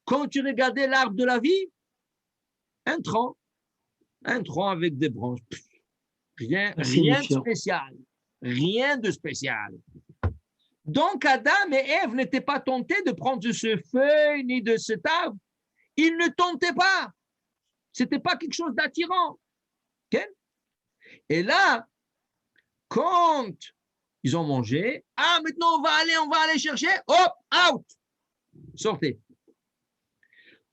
Quand tu regardais l'arbre de la vie, un tronc avec des branches. Rien de spécial. Rien de spécial. Donc, Adam et Ève n'étaient pas tentés de prendre de ce feuille ni de cet arbre. Ils ne tentaient pas. Ce n'était pas quelque chose d'attirant. Okay? Et là, quand ils ont mangé, maintenant on va aller chercher, hop, out, sortez.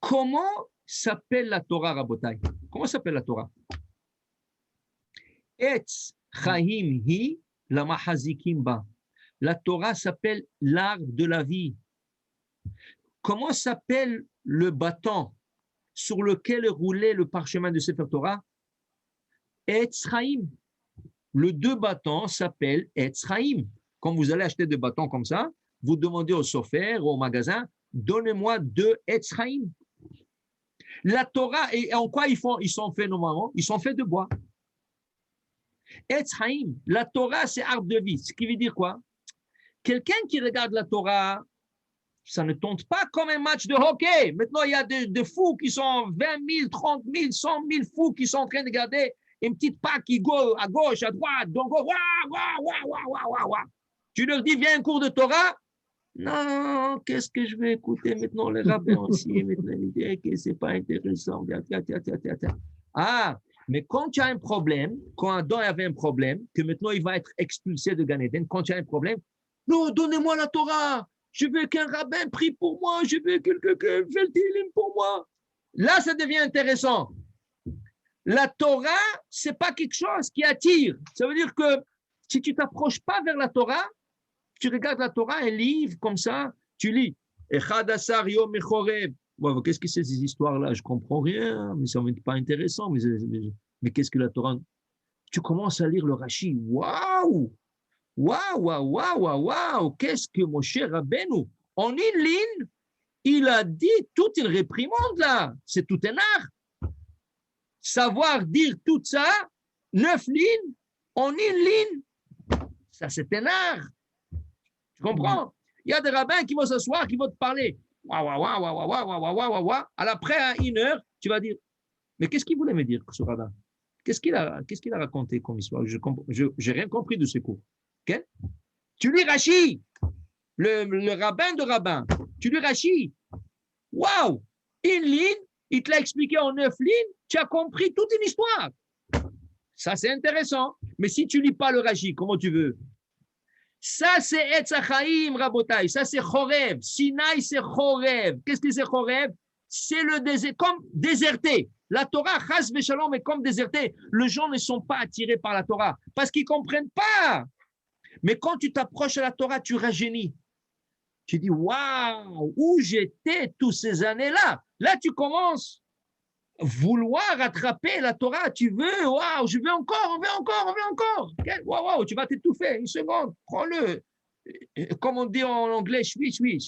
Comment s'appelle la Torah, Rabotai? Comment s'appelle la Torah? Etz Chaim hi la mahazikim ba. La Torah s'appelle l'arbre de la vie. Comment s'appelle le bâton sur lequel roulait le parchemin de Sefer Torah? Etz Chaim. Le 2 bâtons s'appelle Etz Chaim. Quand vous allez acheter 2 bâtons comme ça, vous demandez au sofer, au magasin, donnez-moi 2 Etz Chaim. La Torah, et en quoi ils sont faits normalement? Ils sont faits de bois. Etz Chaim, la Torah, c'est arbre de vie. Ce qui veut dire quoi? Quelqu'un qui regarde la Torah, ça ne tente pas comme un match de hockey. Maintenant, il y a des fous qui sont 20 000, 30 000, 100 000 fous qui sont en train de regarder une petite pack qui go à gauche, à droite. Donc, waouh. Tu leur dis, viens un cours de Torah. Non, qu'est-ce que je vais écouter maintenant les rabbins aussi? Maintenant, ils disent que ce n'est pas intéressant. Ah, mais quand tu as un problème, quand Adam avait un problème, que maintenant il va être expulsé de Gan Eden, quand tu as un problème, non, donnez-moi la Torah. Je veux qu'un rabbin prie pour moi. Je veux quelqu'un qui fait le tilim pour moi. Là, ça devient intéressant. La Torah, ce n'est pas quelque chose qui attire. Ça veut dire que si tu ne t'approches pas vers la Torah, tu regardes la Torah, un livre comme ça, tu lis. Qu'est-ce que c'est ces histoires-là? Je ne comprends rien, mais ça n'est pas intéressant. Mais qu'est-ce que la Torah? Tu commences à lire le Rashi. Waouh! Qu'est-ce que mon cher Rabbeinu, en une ligne, il a dit toute une réprimande là. C'est tout un art. Savoir dire tout ça, 9 lignes, en une ligne, ça c'est un art. Tu comprends? Il y a des rabbins qui vont s'asseoir, qui vont te parler. Après, à 1 heure, tu vas dire, mais qu'est-ce qu'il voulait me dire, ce rabbin? Qu'est-ce qu'il a raconté comme histoire? Je n'ai rien compris de ce cours. Okay? Tu lis Rashi, le rabbin de rabbin. Tu lis Rashi. Waouh! Une ligne, il te l'a expliqué en 9 lignes, tu as compris toute une histoire. Ça, c'est intéressant. Mais si tu ne lis pas le Rashi, comment tu veux? Ça, c'est Etz Chaim, Rabotai. Ça, c'est Chorev. Sinaï, c'est Chorev. Qu'est-ce que c'est Chorev? C'est le désert, comme déserté. La Torah, Chas Veshalom, est comme déserté. Les gens ne sont pas attirés par la Torah parce qu'ils ne comprennent pas. Mais quand tu t'approches à la Torah, tu rajeunis. Tu dis, waouh, où j'étais toutes ces années-là? Là, tu commences à vouloir attraper la Torah. Tu veux, waouh, je veux encore. Waouh, tu vas t'étouffer. 1 seconde, prends-le. Comme on dit en anglais, choyez.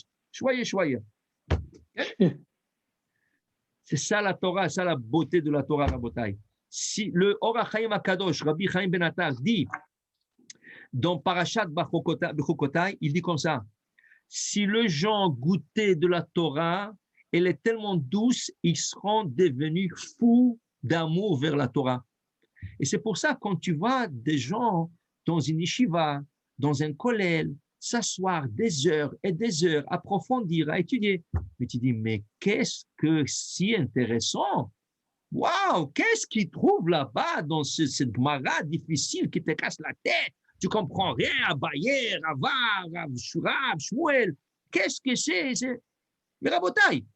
C'est ça la Torah, ça la beauté de la Torah, Rabotai. si le Or HaChaim HaKadosh, Rabbi Chaim Ben Attar, dit dans Parashat Bechukotai, il dit comme ça, si les gens goûtaient de la Torah, elle est tellement douce, ils seront devenus fous d'amour vers la Torah. Et c'est pour ça, quand tu vois des gens dans une yeshiva, dans un kollel, s'asseoir des heures et des heures, approfondir, à étudier, mais tu dis, mais qu'est-ce que si intéressant! Waouh, qu'est-ce qu'ils trouvent là-bas dans cette Gemara difficile qui te casse la tête? Tu comprends rien à Bayer, à Var, à Shurab, Shmuel. Qu'est-ce que c'est? Mais Rabotai,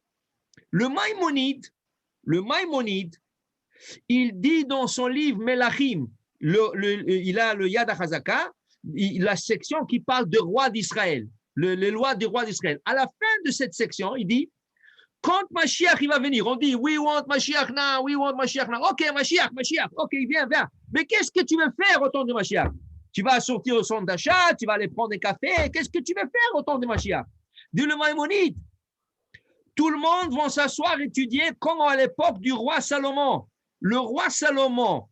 le Maïmonide, il dit dans son livre Melachim, il a le Yad HaChazaka, la section qui parle de roi d'Israël, les lois des rois d'Israël. À la fin de cette section, il dit, quand Mashiach il va venir, on dit, we want Mashiach now, we want Mashiach now. Ok, Mashiach, ok, viens. Mais qu'est-ce que tu veux faire au temps de Mashiach? Tu vas sortir au centre d'achat, tu vas aller prendre des cafés. Qu'est-ce que tu veux faire au temps de Mashiach? Dit le Maïmonide. Tout le monde va s'asseoir et étudier comme à l'époque du roi Salomon. Le roi Salomon,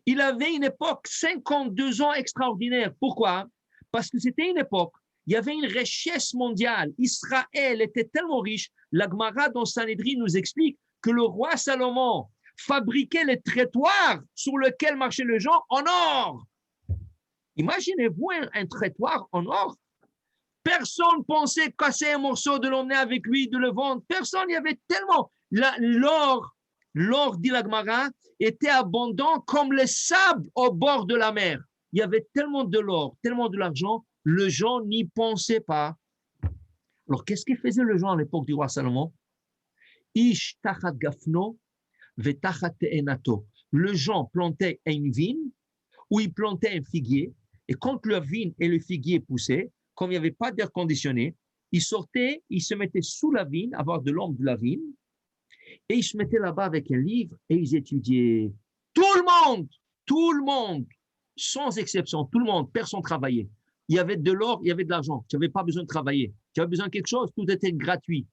il avait une époque 52 ans extraordinaire. Pourquoi? Parce que c'était une époque, il y avait une richesse mondiale. Israël était tellement riche. La Gemara dans Sanhedrin nous explique que le roi Salomon fabriquait les trottoirs sur lesquels marchaient les gens en or. Imaginez-vous un trottoir en or. Personne ne pensait casser un morceau, de l'emmener avec lui, de le vendre. Personne, il y avait tellement. L'or, dit la Gemara, était abondant comme le sable au bord de la mer. Il y avait tellement de l'or, tellement de l'argent, les gens n'y pensaient pas. Alors, qu'est-ce qu'ils faisaient les gens à l'époque du roi Salomon? Ish tachat gafno vetachat te'enato. Les gens plantaient une vigne ou ils plantaient un figuier, et quand la vigne et le figuier poussaient, comme il n'y avait pas d'air conditionné, ils sortaient, ils se mettaient sous la vigne, avoir de l'ombre de la vigne, et ils se mettaient là-bas avec un livre et ils étudiaient. Tout le monde, sans exception, tout le monde, personne ne travaillait. Il y avait de l'or, il y avait de l'argent. Tu n'avais pas besoin de travailler. Tu avais besoin de quelque chose, tout était gratuit.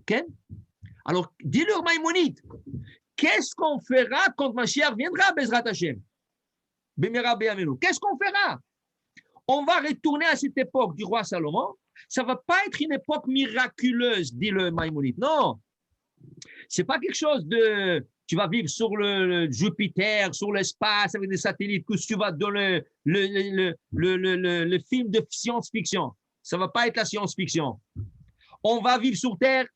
Okay? Alors, dis-leur Maïmonide, qu'est-ce qu'on fera quand Mashiach viendra, Bezrat Hashem? Qu'est-ce qu'on fera? On va retourner à cette époque du roi Salomon. Ça ne va pas être une époque miraculeuse, dit le Maïmonide. Non, ce n'est pas quelque chose de... Tu vas vivre sur le Jupiter, sur l'espace, avec des satellites, que tu vas dans le film de science-fiction. Ça ne va pas être la science-fiction. On va vivre sur Terre.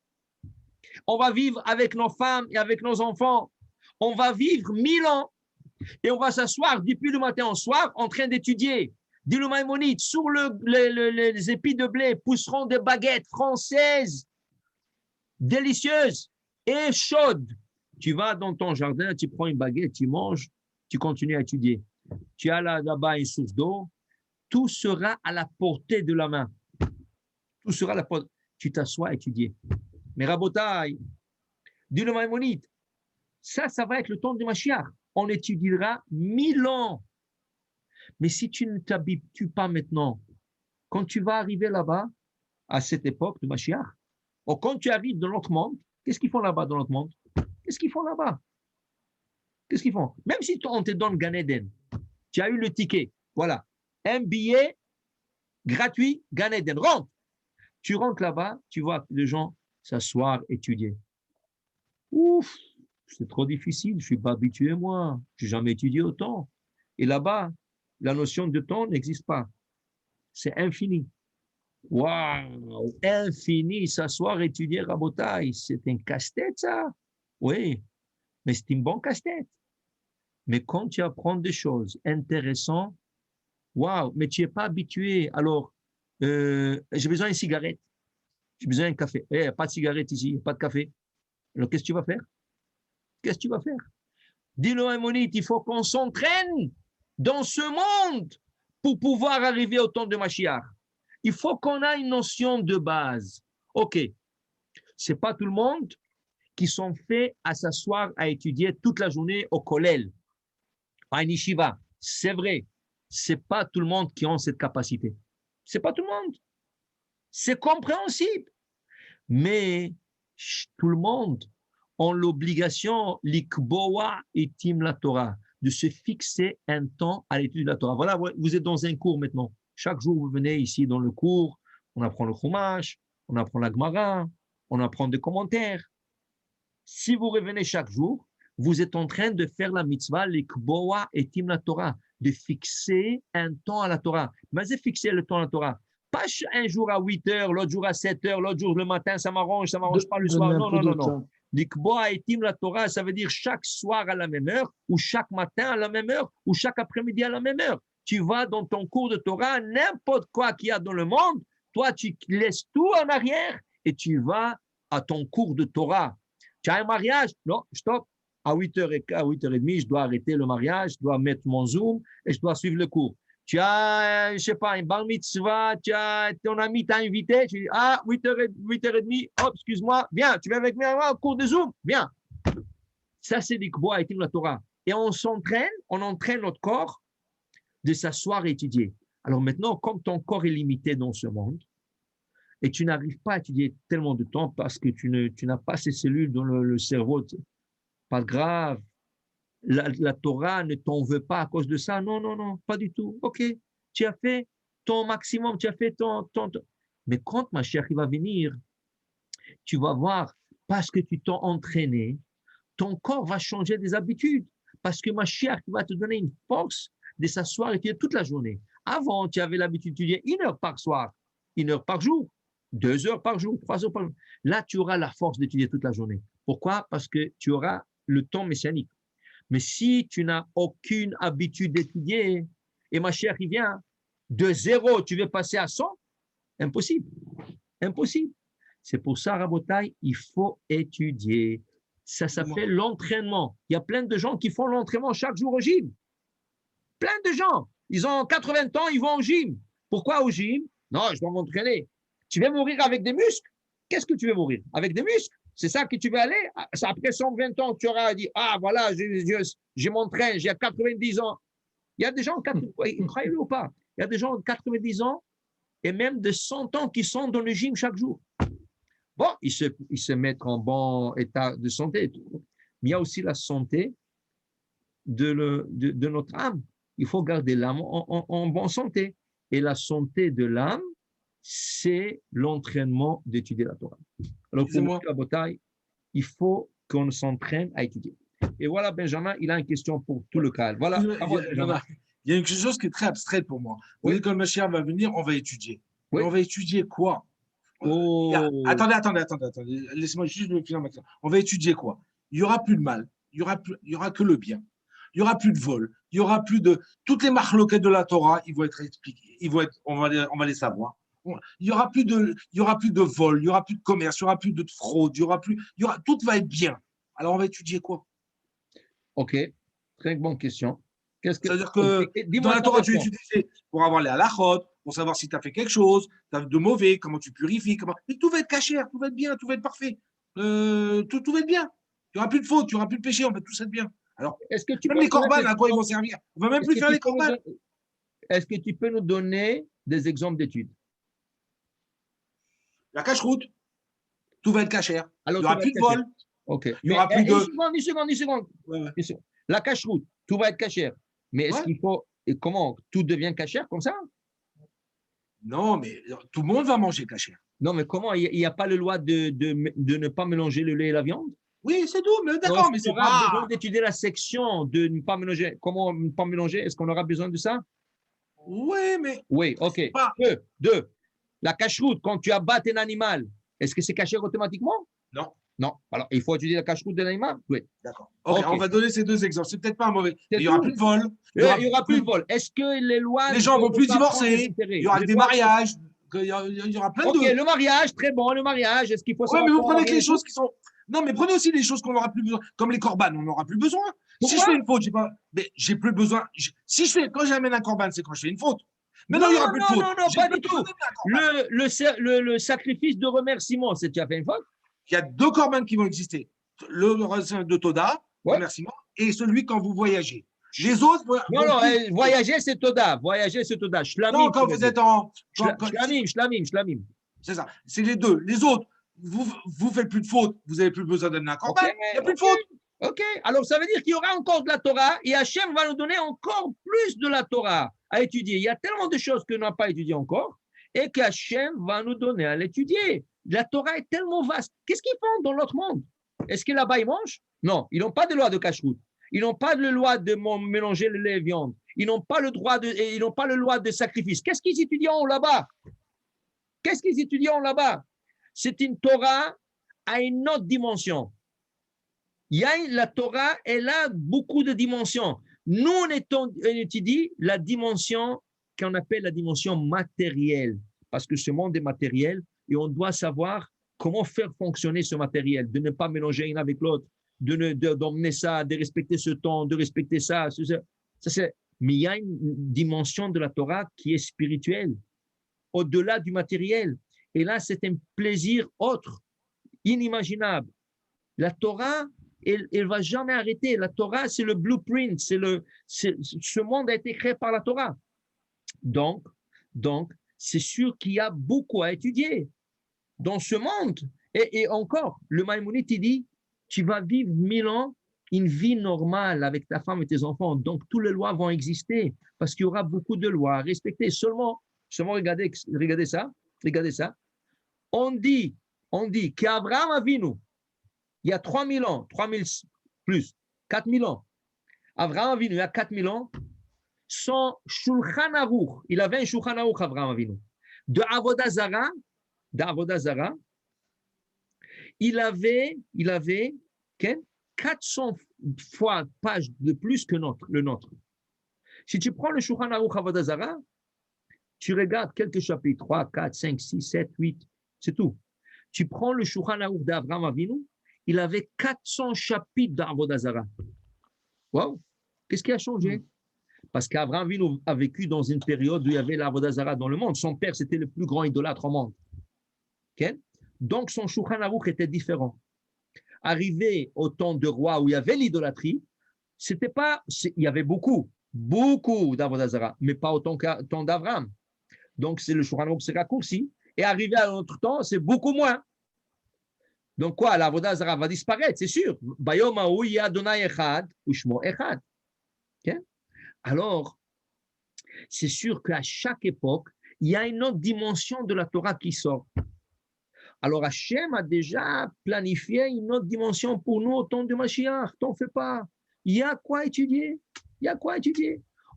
On va vivre avec nos femmes et avec nos enfants. On va vivre 1000 ans. Et on va s'asseoir depuis le matin au soir en train d'étudier. Dit le Maïmonide, sur les épis de blé pousseront des baguettes françaises, délicieuses et chaudes. Tu vas dans ton jardin, tu prends une baguette, tu manges, tu continues à étudier. Tu as là-bas une source d'eau, tout sera à la portée de la main. Tout sera à la portée. Tu t'assois à étudier. Mais Rabotai, dit le Maïmonide, ça va être le temps de Mashiach. On étudiera 1000 ans. Mais si tu ne t'habitues pas maintenant, quand tu vas arriver là-bas, à cette époque de Mashiach, ou quand tu arrives dans notre monde, qu'est-ce qu'ils font là-bas dans notre monde? Qu'est-ce qu'ils font là-bas? Qu'est-ce qu'ils font? Même si on te donne Gan Eden, tu as eu le ticket, voilà, un billet gratuit, Gan Eden, rentre. Tu rentres là-bas, tu vois les gens s'asseoir, étudier. Ouf, c'est trop difficile, je ne suis pas habitué moi, je n'ai jamais étudié autant. Et là-bas, la notion de temps n'existe pas. C'est infini. Waouh, infini, s'asseoir, étudier, Rabotai, c'est un casse-tête ça. Oui, mais c'est une bonne casse-tête. Mais quand tu apprends des choses intéressantes, waouh, mais tu n'es pas habitué. Alors, j'ai besoin d'une cigarette, j'ai besoin d'un café. Il n'y a pas de cigarette ici, pas de café. Alors, qu'est-ce que tu vas faire? Qu'est-ce que tu vas faire? Dis-le à Monite, il faut qu'on s'entraîne dans ce monde pour pouvoir arriver au temps de Mashiach. Il faut qu'on ait une notion de base. OK, ce n'est pas tout le monde qui sont faits à s'asseoir à étudier toute la journée au kollel, à une yeshiva. C'est vrai, ce n'est pas tout le monde qui a cette capacité. Ce n'est pas tout le monde. C'est compréhensible. Mais tout le monde, ont l'obligation, l'ikboa etim la Torah, de se fixer un temps à l'étude de la Torah. Voilà, vous êtes dans un cours maintenant. Chaque jour, vous venez ici dans le cours, on apprend le Chumash, on apprend la Gemara, on apprend des commentaires. Si vous revenez chaque jour, vous êtes en train de faire la mitzvah, l'ikboa etim la Torah, de fixer un temps à la Torah. Mais c'est fixer le temps à la Torah. Pas un jour à 8 heures, l'autre jour à 7 heures, l'autre jour le matin, ça m'arrange pas le soir. Non, non, non, non. L'ikboa etim la Torah, ça veut dire chaque soir à la même heure, ou chaque matin à la même heure, ou chaque après-midi à la même heure. Tu vas dans ton cours de Torah, n'importe quoi qu'il y a dans le monde, toi, tu laisses tout en arrière et tu vas à ton cours de Torah. Tu as un mariage? Non, stop. À 8h15, à 8h30, je dois arrêter le mariage, je dois mettre mon Zoom et je dois suivre le cours. Tu as, je ne sais pas, un bar mitzvah, ton ami t'a invité, tu dis, 8h30, hop, excuse-moi, viens, tu viens avec moi au cours de Zoom, viens. Ça, c'est l'ikboa etim la Torah. Et on entraîne notre corps de s'asseoir et étudier. Alors maintenant, comme ton corps est limité dans ce monde, et tu n'arrives pas à étudier tellement de temps parce que tu n'as pas ces cellules dans le cerveau, pas grave, la Torah ne t'en veut pas à cause de ça. Non, non, non, pas du tout. OK, tu as fait ton maximum, tu as fait ton. Mais quand Mashiach va venir, tu vas voir, parce que tu t'es entraîné, ton corps va changer des habitudes. Parce que Mashiach va te donner une force de s'asseoir et étudier toute la journée. Avant, tu avais l'habitude d'étudier 1 heure par soir, 1 heure par jour, 2 heures par jour, 3 heures par jour. Là, tu auras la force d'étudier toute la journée. Pourquoi? Parce que tu auras le temps messianique. Mais si tu n'as aucune habitude d'étudier, et ma chère, il vient, de 0, tu veux passer à 100, impossible. Impossible. C'est pour ça, Rabotai, il faut étudier. Ça s'appelle l'entraînement. Il y a plein de gens qui font l'entraînement chaque jour au gym. Plein de gens. Ils ont 80 ans, ils vont au gym. Pourquoi au gym? Non, je dois m'entraîner. Tu veux mourir avec des muscles? Qu'est-ce que tu veux mourir? Avec des muscles? C'est ça que tu veux aller? Après 120 ans, tu auras dit, ah voilà, je m'entraîne, j'ai 90 ans. Il y a des gens, croyez-le ou pas, il y a des gens de 90 ans et même de 100 ans qui sont dans le gym chaque jour. Bon, ils se mettent en bon état de santé. Mais il y a aussi la santé de notre âme. Il faut garder l'âme en bonne santé. Et la santé de l'âme, c'est l'entraînement d'étudier la Torah. Alors, pour moi, la bataille, il faut qu'on s'entraîne à étudier. Et voilà, Benjamin, il a une question pour tout le cas. Voilà. Il y a une chose qui est très abstraite pour moi. Oui. Quand le Mashiach va venir, on va étudier. Oui. On va étudier quoi? Attendez. Laissez-moi juste le finir maintenant. On va étudier quoi? Il n'y aura plus de mal. Il y aura que le bien. Il n'y aura plus de vol. Il n'y aura plus de. Toutes les marloquettes de la Torah, ils vont être expliquées. On va les savoir. Il n'y aura plus de vol, il n'y aura plus de commerce, il n'y aura plus de fraude, tout va être bien. Alors, on va étudier quoi? OK, très bonne question. C'est-à-dire que dans la Torah, tu étudies pour avoir les halachot, pour savoir si tu as fait quelque chose, tu as de mauvais, comment tu purifies, mais tout va être caché, tout va être bien, tout va être parfait. Tout va être bien. Il n'y aura plus de faute, il n'y aura plus de péché, on va tous être bien. Alors, même les corbanes, à quoi ils vont servir? On ne va même plus faire les corbanes. Est-ce que tu peux nous donner des exemples d'études? La cache-route, tout va être cachère. Il n'y aura plus de vol. OK. Il y aura plus de. Une seconde. Ouais. La cache-route, tout va être cachère. Mais est-ce qu'il faut. Et comment? Tout devient cachère comme ça? Non, mais tout le monde va manger cachère. Non, mais comment? Il n'y a pas la loi de ne pas mélanger le lait et la viande? Oui, c'est tout, mais d'accord, mais c'est pas. On aura besoin d'étudier la section de ne pas mélanger. Comment ne pas mélanger? Est-ce qu'on aura besoin de ça? Oui, mais. Oui, OK. Deux. La cache-route, quand tu abattes un animal, est-ce que c'est caché automatiquement? Non. Non. Alors, il faut étudier la cache-route de l'animal? Oui. D'accord. OK, on va donner ces deux exemples. C'est peut-être pas un mauvais. Il n'y aura plus de vol. Il n'y aura plus de vol. Est-ce que les lois. Les gens ne vont plus divorcer. Il y aura des mariages. Il y aura plein de. OK, le mariage, très bon, le mariage. Est-ce qu'il faut. Oui, mais vous prenez que les choses qui sont. Non, mais prenez aussi les choses qu'on n'aura plus besoin. Comme les corbanes, on n'aura plus besoin. Si je fais une faute, j'ai plus besoin. Quand j'amène un corban, c'est quand je fais une faute. Mais non, il n'y aura plus de faute. Non, pas du tout. Le sacrifice de remerciement, c'est tu as fait une faute? Il y a 2 corbanes qui vont exister. Le de Toda, remerciement, et celui quand vous voyagez. Les autres. Non, voyager, c'est Toda. Shlamim. Non, quand vous êtes en. Shlamim. C'est ça. C'est les deux. Les autres, vous faites plus de fautes, vous n'avez plus besoin d'amener un corban, il n'y a plus de fautes. Ok, alors ça veut dire qu'il y aura encore de la Torah et Hachem va nous donner encore plus de la Torah à étudier. Il y a tellement de choses que nous n'avons pas étudiées encore et qu'Hachem va nous donner à l'étudier. La Torah est tellement vaste. Qu'est-ce qu'ils font dans l'autre monde? Est-ce que là-bas ils mangent? Non, ils n'ont pas de loi de cacheroute. Ils n'ont pas de loi de mélanger le lait et la viande. Ils n'ont pas le droit ils n'ont pas le loi de sacrifice. Qu'est-ce qu'ils étudient là-bas? Qu'est-ce qu'ils étudient là-bas? C'est une Torah à une autre dimension. La Torah, elle a beaucoup de dimensions. Nous, on étudie la dimension qu'on appelle la dimension matérielle, parce que ce monde est matériel et on doit savoir comment faire fonctionner ce matériel, de ne pas mélanger l'un avec l'autre, d'emmener ça, de respecter ce temps, de respecter ça. Mais il y a une dimension de la Torah qui est spirituelle, au-delà du matériel. Et là, c'est un plaisir autre, inimaginable. La Torah, elle ne va jamais arrêter. La Torah, c'est le blueprint. Ce monde a été créé par la Torah. Donc, c'est sûr qu'il y a beaucoup à étudier dans ce monde. Et encore, le Maïmonide, il dit, tu vas vivre 1000 ans, une vie normale avec ta femme et tes enfants. Donc, toutes les lois vont exister parce qu'il y aura beaucoup de lois à respecter. Seulement regardez ça. On dit qu'Abraham Avinu, il y a 3000 ans, 3000 plus, 4000 ans, Abraham Avinu, il y a 4000 ans, son Shulchan Aruch, il avait un Shulchan Aruch, Abraham Avinu, de Avodah Zara, il avait 400 fois pages de plus que le nôtre. Si tu prends le Shulchan Aruch Avodah Zara, tu regardes quelques chapitres, 3, 4, 5, 6, 7, 8, c'est tout. Tu prends le Shulchan Aruch d'Abraham Avinu, il avait 400 chapitres d'Avodah Zara. Waouh! Qu'est-ce qui a changé? Parce qu'Abraham Avinu a vécu dans une période où il y avait l'Avodah Zara dans le monde. Son père, c'était le plus grand idolâtre au monde. Okay? Donc, son Shulchan Aruch était différent. Arrivé au temps de roi où il y avait l'idolâtrie, il y avait beaucoup d'Avodah Zara, mais pas autant qu'au temps d'Abraham. Donc, c'est le Shulchan Aruch s'est raccourci. Et arrivé à notre temps, c'est beaucoup moins. Donc quoi, l'Avodah Zara va disparaître, c'est sûr. Bayom ha'u yeh Adonai echad u'shmo echad. Alors, c'est sûr qu'à chaque époque, il y a une autre dimension de la Torah qui sort. Alors, Hachem a déjà planifié une autre dimension pour nous au temps de Mashiach. T'en fais pas. Il y a quoi étudier.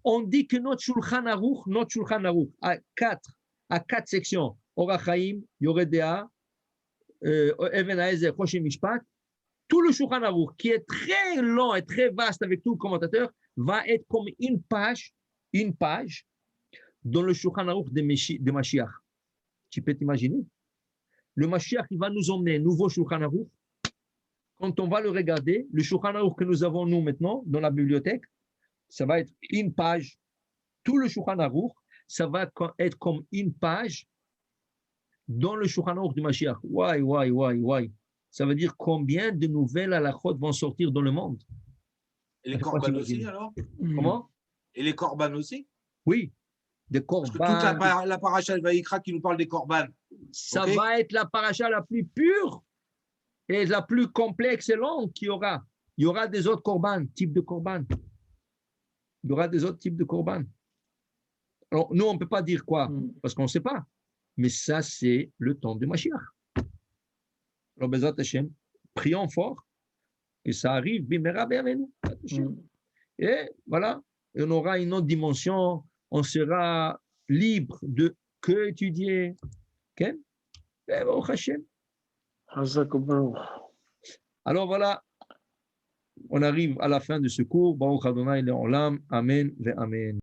On dit que notre Shulchan Aruch a quatre sections. Orach Chaim, Yoreh De'ah, Even Ha'ezer, Choshen Mishpat, tout le Shulchan Aruch, qui est très long et très vaste avec tout le commentateur, va être comme une page dans le Shulchan Aruch de Mashiach. Tu peux t'imaginer? Le Mashiach, il va nous emmener un nouveau Shulchan Aruch. Quand on va le regarder, le Shulchan Aruch que nous avons nous maintenant dans la bibliothèque, ça va être une page. Tout le Shulchan Aruch, ça va être comme une page dans le Shulchan Aruch du Mashiach. Why. Ça veut dire combien de nouvelles halachot vont sortir dans le monde. Et les korban aussi, alors? Comment? Et les korban aussi? Oui, des korban. Parce que toute la paracha Vaïkra qui nous parle des korban. Ça va être la paracha la plus pure et la plus complexe et longue qu'il y aura. Il y aura des autres types de korban. Il y aura des autres types de korban. Alors, nous, on ne peut pas dire quoi, parce qu'on ne sait pas. Mais ça, c'est le temps de Mashiach. Alors, Bezrat Hashem, prions fort que ça arrive, bimera be'amenu. Et voilà, et on aura une autre dimension, on sera libre de que étudier. Okay? Et Baruch Hashem. Alors voilà, on arrive à la fin de ce cours. Baruch Adonai le'olam. Amen ve'amen.